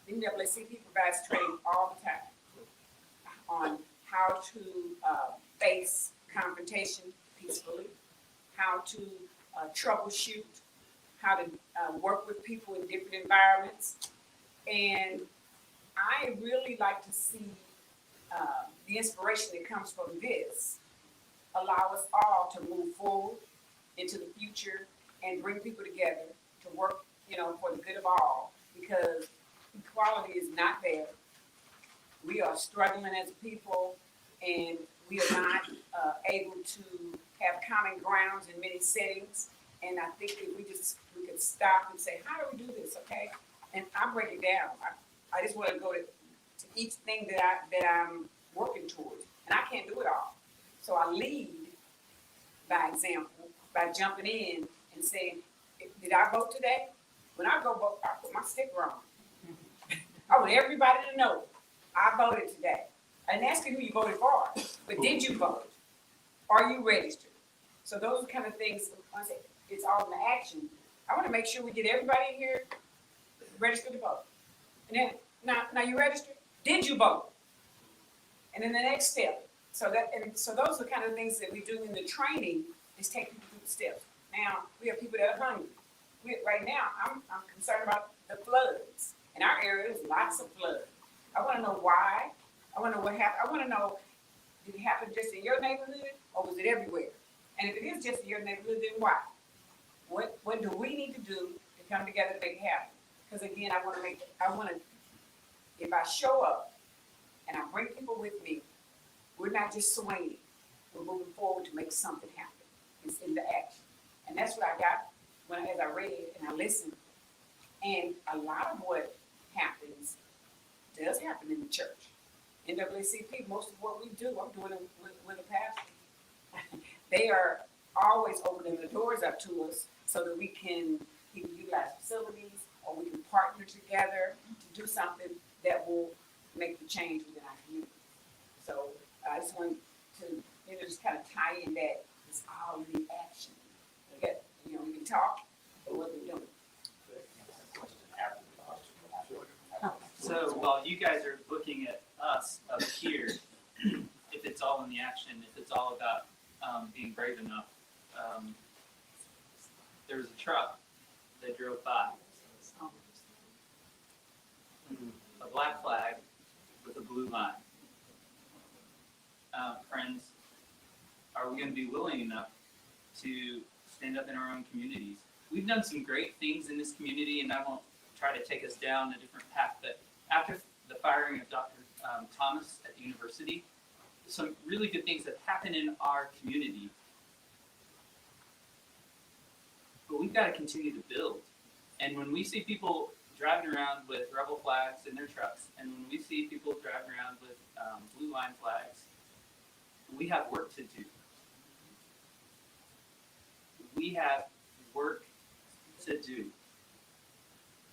Speaker 7: NAACP provides training all the time on how to face confrontation peacefully, how to troubleshoot, how to work with people in different environments. And I really like to see the inspiration that comes from this allow us all to move forward into the future and bring people together to work, for the good of all, because equality is not there. We are struggling as a people, and we are not able to have common grounds in many settings. And I think that we could stop and say, how do we do this, okay? And I break it down. I just want to go to each thing that I'm working towards, and I can't do it all. So I lead by example, by jumping in and saying, did I vote today? When I go vote, I put my sticker on. I want everybody to know I voted today. I didn't ask you who you voted for, but did you vote? Are you registered? So those are kind of things, I say, it's all in the action. I want to make sure we get everybody in here registered to vote. And then, now you registered? Did you vote? And then the next step. So those are the kind of things that we do in the training is take people through the steps. Now, we have people that are hungry. Right now, I'm concerned about the floods. In our area, there's lots of floods. I want to know why. I want to know what happened. I want to know, did it happen just in your neighborhood or was it everywhere? And if it is just in your neighborhood, then why? What do we need to do to come together to make it happen? Because again, if I show up and I bring people with me, we're not just swinging. We're moving forward to make something happen. It's in the action. And that's what I got as I read and I listened. And a lot of what happens does happen in the church. NAACP, most of what we do, I'm doing it with a pastor. They are always opening the doors up to us so that we can either utilize facilities or we can partner together to do something that will make the change within our community. So I just wanted to just kind of tie in that it's all in the action. Okay? We can talk, but what we're doing.
Speaker 4: So while you guys are looking at us up here, if it's all in the action, if it's all about being brave enough, there was a truck that drove by, a black flag with a blue line. Friends, are we going to be willing enough to stand up in our own communities? We've done some great things in this community, and I won't try to take us down a different path, but after the firing of Dr. Thomas at the university, some really good things have happened in our community. But we've got to continue to build. And when we see people driving around with rebel flags in their trucks, and when we see people driving around with blue line flags, we have work to do. We have work to do.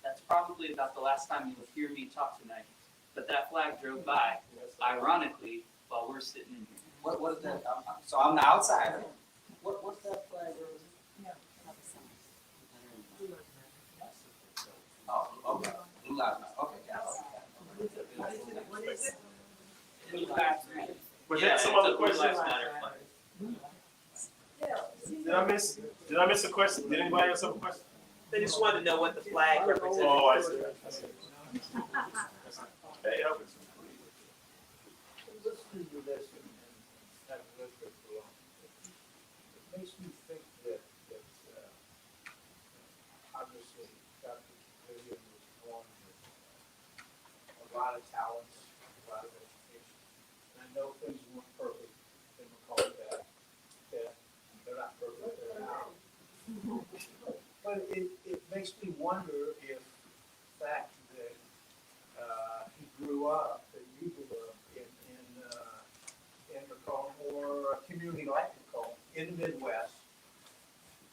Speaker 4: That's probably about the last time you'll hear me talk tonight. But that flag drove by, ironically, while we're sitting in here.
Speaker 5: What is that? So I'm the outsider. What's that flag? Oh, okay. Blue Lives Matter. Okay, yeah.
Speaker 2: Was that some other
Speaker 4: Blue
Speaker 2: questions?
Speaker 4: Lives Matter flag.
Speaker 2: Did I miss a question? Did anybody else have a question?
Speaker 11: They just wanted to know what the flag represented.
Speaker 2: Oh, I see. Hey, help us.
Speaker 12: Listening to this and having lived there for long, it makes me think that obviously Dr. Vivian was born with a lot of talents, a lot of education. And I know things weren't perfect in Macomb, that they're not perfect there now. But it makes me wonder if the fact that he grew up, that you grew up in Macomb, or a community like Macomb, in the Midwest,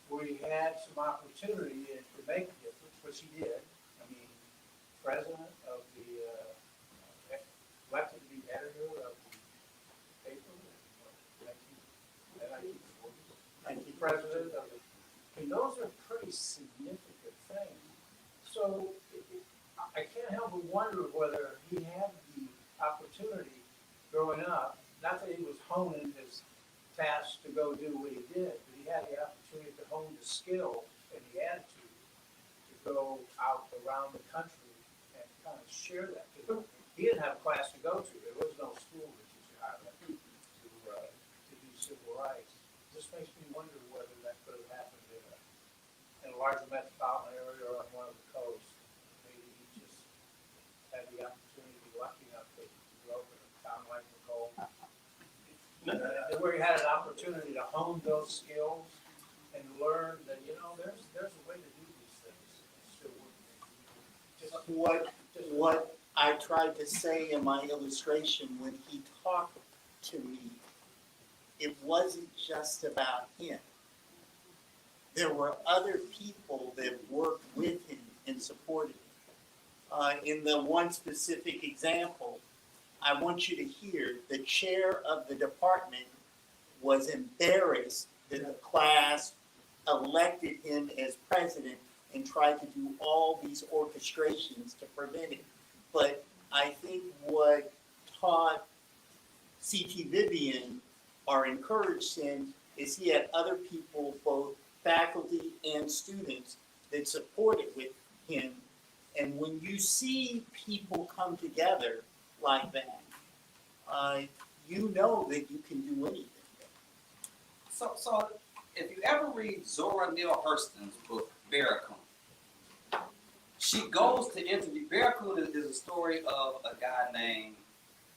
Speaker 12: where he had some opportunity to make a difference, which he did. I mean, president of the, elected to be editor of the paper, president of the I mean, those are pretty significant things. So I can't help but wonder whether he had the opportunity growing up, not that he was honing his task to go do what he did, but he had the opportunity to hone the skill and the attitude to go out around the country and kind of share that. Because he didn't have a class to go to. There was no school to teach you how to do civil rights. It just makes me wonder whether that could have happened in a larger metropolitan area or on one of the coasts. Maybe he just had the opportunity to be lucky enough to grow up in a town like Macomb. And where he had an opportunity to hone those skills and learn that, you know, there's a way to do these things. Still
Speaker 8: What I tried to say in my illustration when he talked to me, it wasn't just about him. There were other people that worked with him and supported him. In the one specific example, I want you to hear the chair of the department was embarrassed that the class elected him as president and tried to do all these orchestrations to prevent it. But I think what taught C.T. Vivian or encouraged him is he had other people, both faculty and students, that supported with him. And when you see people come together like that, you know that you can do anything.
Speaker 5: So if you ever read Zora Neale Hurston's book, Barracoon, she goes to interview. Barracoon is a story of a guy named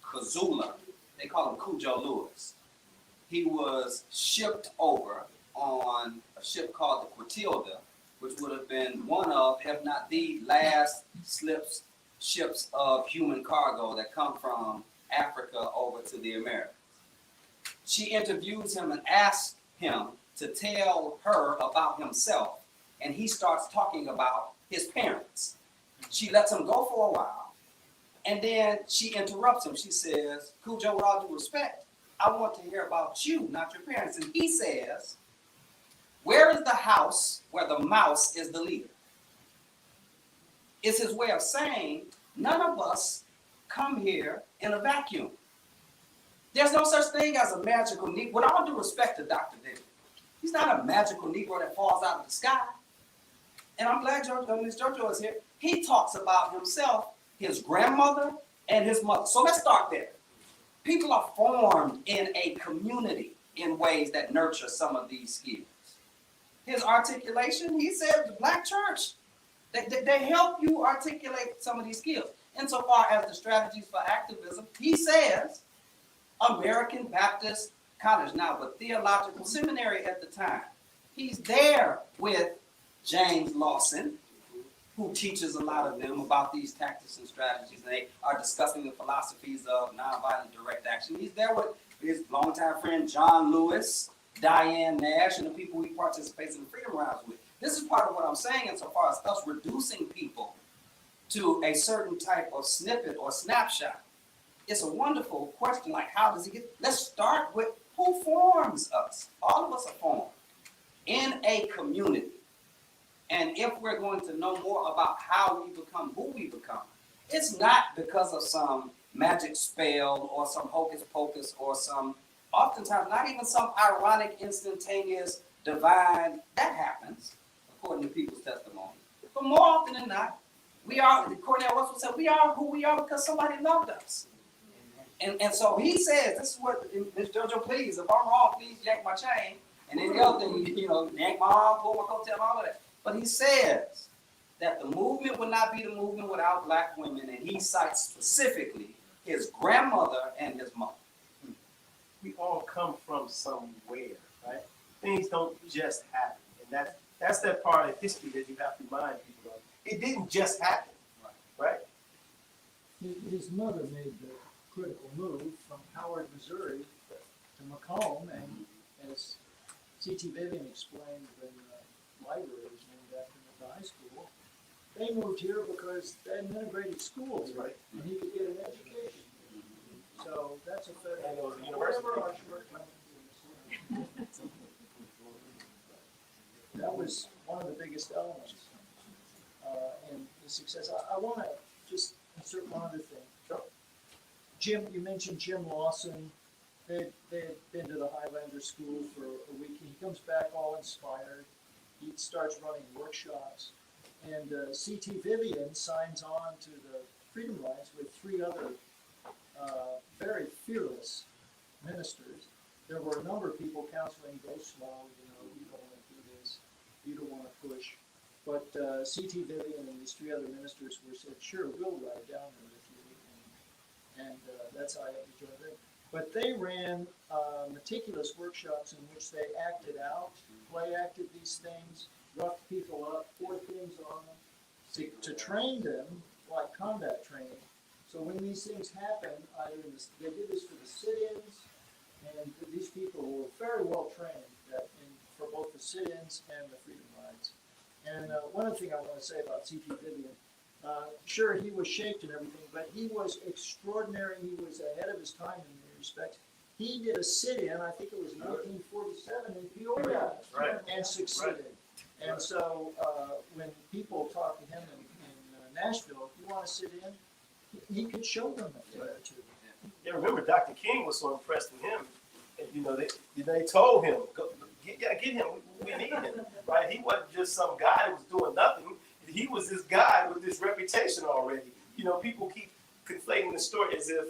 Speaker 5: Kazula. They call him Cujo Lewis. He was shipped over on a ship called the Quotilda, which would have been one of, if not the last ships of human cargo that come from Africa over to the Americas. She interviews him and asks him to tell her about himself, and he starts talking about his parents. She lets him go for a while, and then she interrupts him. She says, Cujo, with all due respect, I want to hear about you, not your parents. And he says, where is the house where the mouse is the leader? It's his way of saying, none of us come here in a vacuum. There's no such thing as a magical Negro. With all due respect to Dr. Vivian, he's not a magical Negro that falls out of the sky. And I'm glad Ms. JoJo is here. He talks about himself, his grandmother, and his mother. So let's start there. People are formed in a community in ways that nurture some of these skills. His articulation, he said, the Black church, they help you articulate some of these skills. Insofar as the strategies for activism, he says, American Baptist College now, but theological seminary at the time. He's there with James Lawson, who teaches a lot of them about these tactics and strategies. They are discussing the philosophies of nonviolent direct action. He's there with his longtime friend John Lewis, Diane Nash, and the people he participates in the Freedom Rides with. This is part of what I'm saying insofar as us reducing people to a certain type of snippet or snapshot. It's a wonderful question, like how does he get? Let's start with who forms us. All of us are formed in a community. And if we're going to know more about how we become who we become, it's not because of some magic spell or some hocus pocus or some, oftentimes not even some ironic, instantaneous, divine, that happens, according to people's testimony. But more often than not, we are, Cornell Russell said, we are who we are because somebody loved us. And so he says, this is what, Ms. JoJo, please, if I'm wrong, please yank my chain. And then the other thing, yank my arm, pull my coat, all of that. But he says that the movement would not be the movement without Black women, and he cites specifically his grandmother and his mother.
Speaker 2: We all come from somewhere, right? Things don't just happen. And that's that part of history that you have to remind people of. It didn't just happen, right?
Speaker 9: His mother made the critical move from Howard, Missouri to Macomb, and as C.T. Vivian explained when the library was named after him at the high school, they moved here because they had an integrated school here,
Speaker 2: Right.
Speaker 9: and he could get an education. So that's a federal.
Speaker 2: And it was a university.
Speaker 9: Whatever our shortcomings That was one of the biggest elements in the success. I want to just insert one other thing.
Speaker 2: Sure.
Speaker 9: Jim, you mentioned Jim Lawson. They had been to the Highlander School for a week. He comes back all inspired. He starts running workshops. And C.T. Vivian signs on to the Freedom Lines with 3 other very fearless ministers. There were a number of people counseling, go slow, you don't want to do this, you don't want to push. But C.T. Vivian and these 3 other ministers were said, sure, we'll ride down there with you. And that's how I joined them. But they ran meticulous workshops in which they acted out, play acted these things, roughed people up, poured things on them, to train them like combat training. So when these things happen, they did this for the sit-ins, and these people were very well trained for both the sit-ins and the freedom rides. And one other thing I want to say about C.T. Vivian, sure, he was shaped and everything, but he was extraordinary. He was ahead of his time in many respects. He did a sit-in, I think it was 1947 in Peoria, and succeeded. And so when people talk to him in Nashville, if you want to sit in, he could show them a thing or two.
Speaker 2: Yeah, remember Dr. King was so impressed with him. And, they told him, get him, we need him, right? He wasn't just some guy that was doing nothing. He was this guy with this reputation already. People keep conflating the story as if,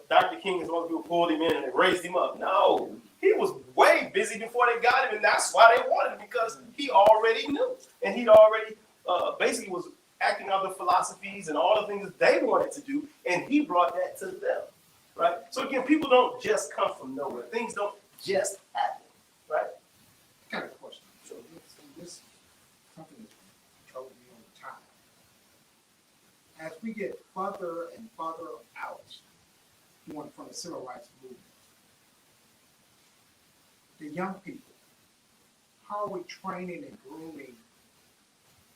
Speaker 2: Dr. King is one of the people who pulled him in and raised him up. No, he was way busy before they got him, and that's why they wanted him, because he already knew. And he'd already basically was acting out the philosophies and all the things that they wanted to do, and he brought that to them, right? So again, people don't just come from nowhere. Things don't just happen, right?
Speaker 3: I got a question. So this is something that's troubled me over time. As we get further and further out from the civil rights movement, the young people, how are we training and grooming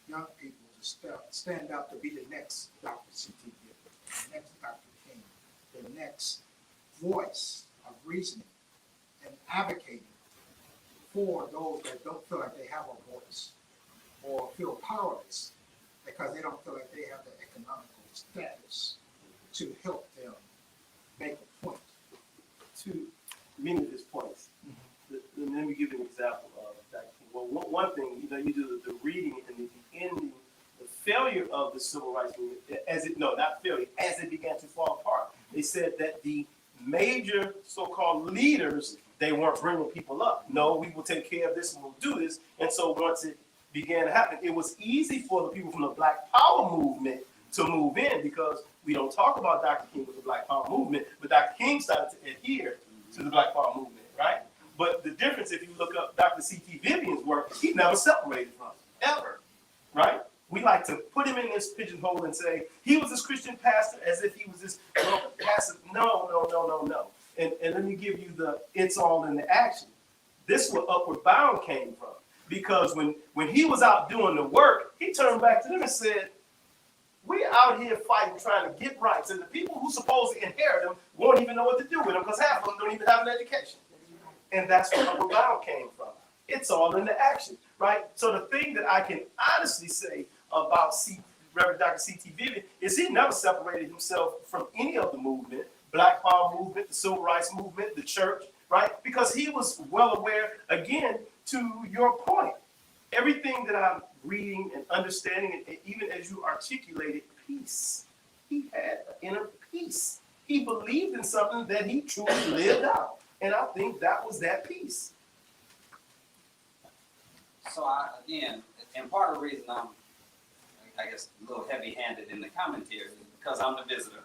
Speaker 3: young people to stand up to be the next Dr. C.T. Vivian, the next Dr. King, the next voice of reasoning and advocating for those that don't feel like they have a voice or feel powerless because they don't feel like they have the economical status to help them make a point.
Speaker 2: To many of his points. Let me give you an example of that. Well, one thing, you do the reading and the ending, the failure of the civil rights movement, as it began to fall apart. They said that the major so-called leaders, they weren't bringing people up. No, we will take care of this and we'll do this. And so once it began to happen, it was easy for the people from the Black Power movement to move in, because we don't talk about Dr. King with the Black Power movement, but Dr. King started to adhere to the Black Power movement, right? But the difference, if you look up Dr. C.T. Vivian's work, he never separated from it, ever, right? We like to put him in this pigeonhole and say, he was this Christian pastor as if he was this pastor. No. And let me give you it's all in the action. This is where Upward Bound came from. Because when he was out doing the work, he turned back to them and said, we're out here fighting, trying to get rights. And the people who supposed to inherit them won't even know what to do with them, because half of them don't even have an education. And that's where Upward Bound came from. It's all in the action, right? So the thing that I can honestly say about Reverend Dr. C.T. Vivian is he never separated himself from any of the movement, Black Power movement, the Civil Rights movement, the church, right? Because he was well aware, again, to your point, everything that I'm reading and understanding, and even as you articulated, peace. He had inner peace. He believed in something that he truly lived out. And I think that was that peace.
Speaker 5: So and part of the reason I'm, I guess, a little heavy-handed in the commentary is because I'm the visitor.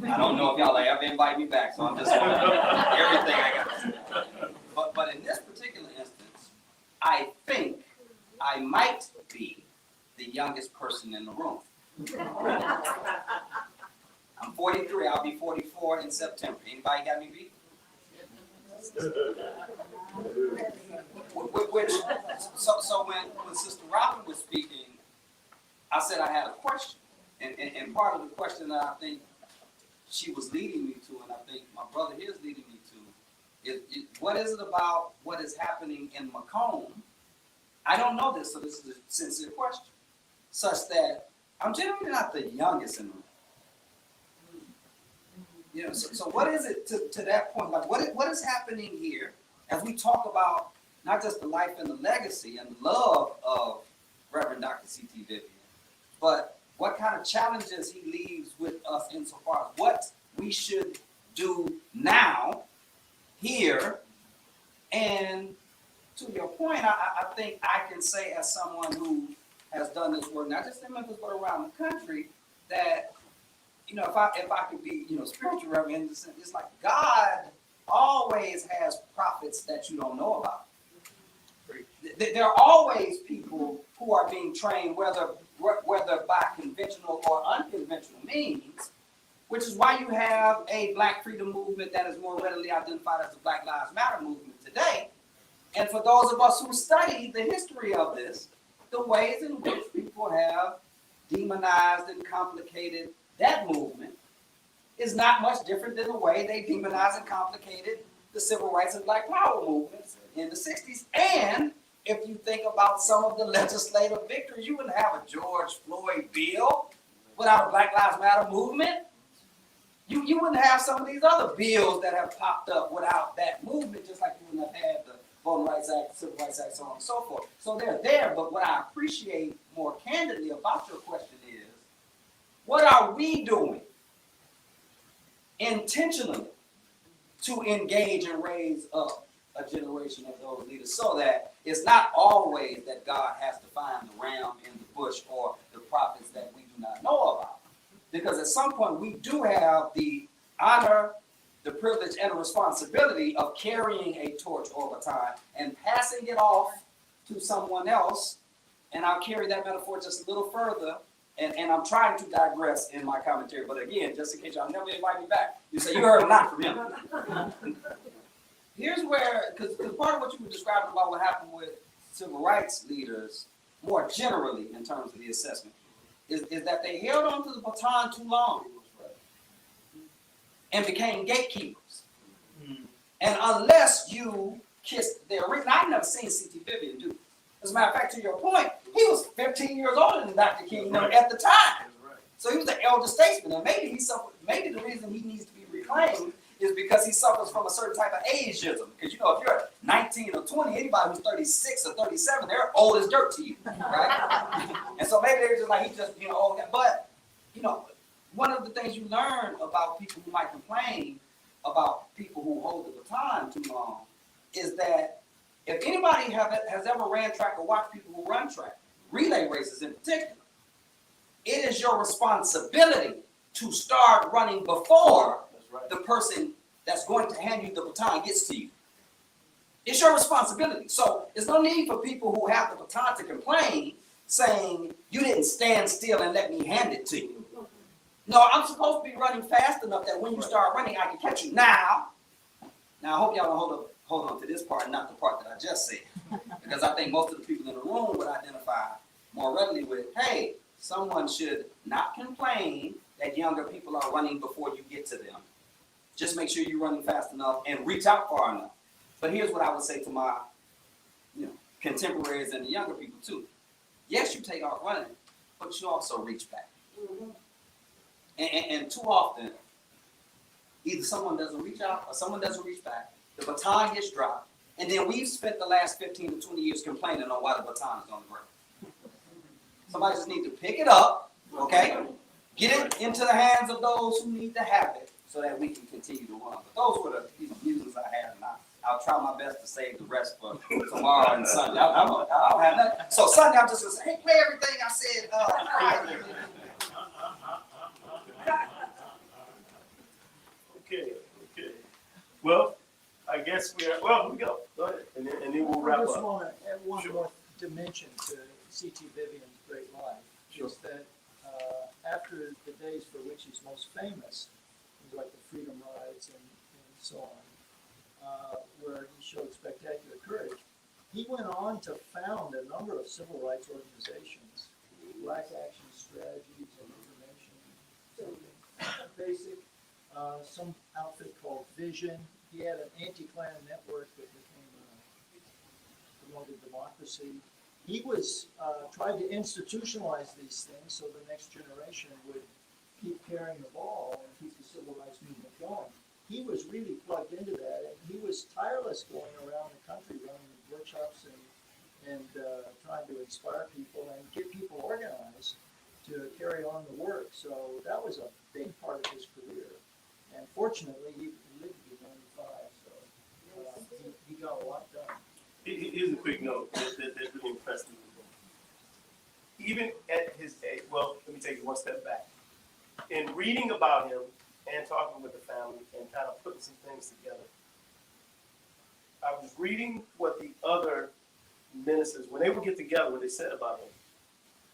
Speaker 5: I don't know if y'all ever invite me back, so I'm just going to everything I got to say. But in this particular instance, I think I might be the youngest person in the room. I'm 43. I'll be 44 in September. Anybody got me beat? So when Sister Robin was speaking, I said I had a question. And part of the question that I think she was leading me to, and I think my brother here is leading me to, is what is it about what is happening in Macomb? I don't know this, so this is a sincere question, such that I'm generally not the youngest in the room. You know, so what is it to that point? Like, what is happening here as we talk about not just the life and the legacy and the love of Reverend Dr. C.T. Vivian, but what kind of challenges he leaves with us insofar as what we should do now, here, and to your point, I think I can say as someone who has done this work, not just in Memphis, but around the country, that, you know, if I could be, you know, spiritual reverend, it's like God always has prophets that you don't know about. There are always people who are being trained, whether by conventional or unconventional means, which is why you have a Black freedom movement that is more readily identified as the Black Lives Matter movement today. And for those of us who study the history of this, the ways in which people have demonized and complicated that movement is not much different than the way they demonized and complicated the civil rights and Black power movements in the 60s. And if you think about some of the legislative victories, you wouldn't have a George Floyd bill without a Black Lives Matter movement. You wouldn't have some of these other bills that have popped up without that movement, just like you wouldn't have had the Voting Rights Act, Civil Rights Act, so on and so forth. So they're there, but what I appreciate more candidly about your question is, what are we doing intentionally to engage and raise up a generation of those leaders so that it's not always that God has to find the ram in the bush or the prophets that we do not know about? Because at some point we do have the honor, the privilege, and the responsibility of carrying a torch or baton and passing it off to someone else. And I'll carry that metaphor just a little further. And I'm trying to digress in my commentary. But again, just in case y'all never invite me back, you say you heard a lot from him. Here's where, because part of what you were describing about what happened with civil rights leaders, more generally in terms of the assessment, is that they held on to the baton too long and became gatekeepers. And unless you kissed their ring, I've never seen C.T. Vivian do this. As a matter of fact, to your point, he was 15 years older than Dr. King at the time. So he was the elder statesman, and maybe he suffered. Maybe the reason he needs to be reclaimed is because he suffers from a certain type of ageism. Because you know, if you're 19 or 20, anybody who's 36 or 37, they're old as dirt to you, right? And so maybe they're just like, he's just, you know, old. But you know, one of the things you learn about people who might complain about people who hold the baton too long is that if anybody has ever ran track or watched people who run track, relay races in particular, it is your responsibility to start running before the person that's going to hand you the baton gets to you. It's your responsibility. So there's no need for people who have the baton to complain, saying, you didn't stand still and let me hand it to you. No, I'm supposed to be running fast enough that when you start running, I can catch you. Now I hope y'all don't hold on to this part, not the part that I just said. Because I think most of the people in the room would identify more readily with, hey, someone should not complain that younger people are running before you get to them. Just make sure you're running fast enough and reach out far enough. But here's what I would say to my contemporaries and the younger people too. Yes, you take off running, but you also reach back. And too often, either someone doesn't reach out or someone doesn't reach back. The baton gets dropped. And then we've spent the last 15 to 20 years complaining on why the baton is on the ground. Somebody just needs to pick it up, okay? Get it into the hands of those who need to have it so that we can continue to run. But those were the musings I had, and I'll try my best to save the rest for tomorrow and Sunday. I don't have nothing. So Sunday, I'm just going to say, hey, play everything I said Friday.
Speaker 2: Okay. Well, I guess we go. Go ahead, and then we'll wrap
Speaker 9: I just
Speaker 2: up.
Speaker 9: want to add one
Speaker 2: Sure.
Speaker 9: more dimension to C.T. Vivian's great life.
Speaker 2: Sure.
Speaker 9: Is that after the days for which he's most famous, like the freedom rides and so on, where he showed spectacular courage, he went on to found a number of civil rights organizations, Black Action Strategies and Information, Basic, some outfit called Vision. He had an anti-Klan network that became promoted democracy. he was, tried to institutionalize these things so the next generation would keep carrying the ball and keep the civil rights movement going. He was really plugged into that, and he was tireless going around the country running workshops and trying to inspire people and get people organized to carry on the work. So that was a big part of his career. And fortunately, he lived to be 95, so he got a lot done.
Speaker 2: Here's a quick note that really impressed me. Even at his age, well, let me take it one step back. In reading about him and talking with the family and kind of putting some things together, I was reading what the other ministers, when they would get together, what they said about him.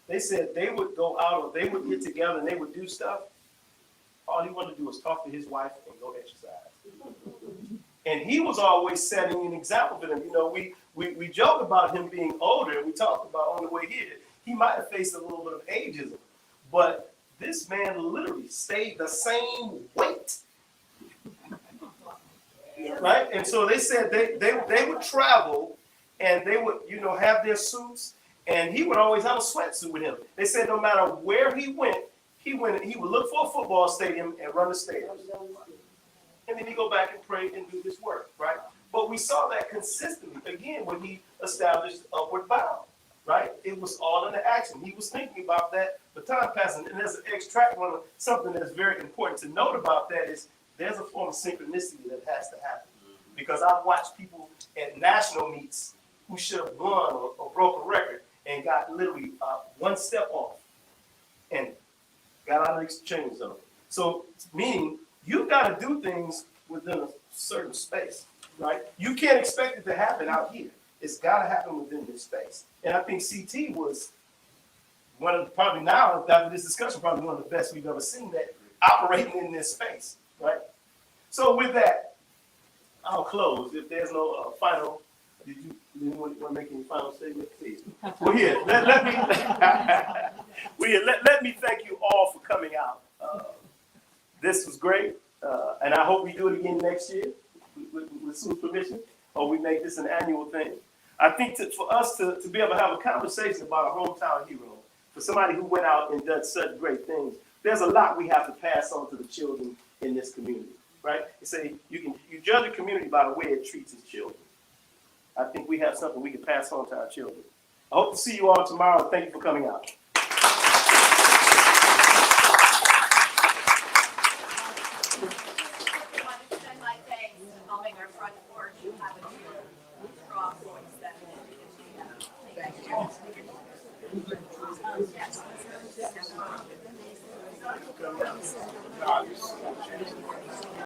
Speaker 2: They said they would go out or they would get together and they would do stuff. All he wanted to do was talk to his wife and go exercise. And he was always setting an example for them. You know, we joke about him being older, and we talk about on the way here, he might have faced a little bit of ageism, but this man literally stayed the same weight. Right? And so they said they would travel and they would, you know, have their suits, and he would always have a sweatsuit with him. They said no matter where he would look for a football stadium and run the stadium. And then he'd go back and pray and do his work, right? But we saw that consistently, again, when he established Upward Bound, right? It was all in the action. He was thinking about that, the time passing. And as an extract, something that's very important to note about that is there's a form of synchronicity that has to happen. Because I've watched people at national meets who should have won or broke a record and got literally one step off and got out of the exchange zone. So, meaning, you've got to do things within a certain space, right? You can't expect it to happen out here. It's got to happen within this space. And I think CT was one of the, probably now, after this discussion, probably one of the best we've ever seen that operating in this space, right? So with that, I'll close. If there's no final, did you want to make any final statement, please? Well, here, let me thank you all for coming out. This was great, and I hope we do it again next year with Sue's permission, or we make this an annual thing. I think for us to be able to have a conversation about a hometown hero, for somebody who went out and done such great things, there's a lot we have to pass on to the children in this community, right? You say you judge a community by the way it treats its children. I think we have something we can pass on to our children. I hope to see you all tomorrow. Thank you for coming out.
Speaker 1: Yes.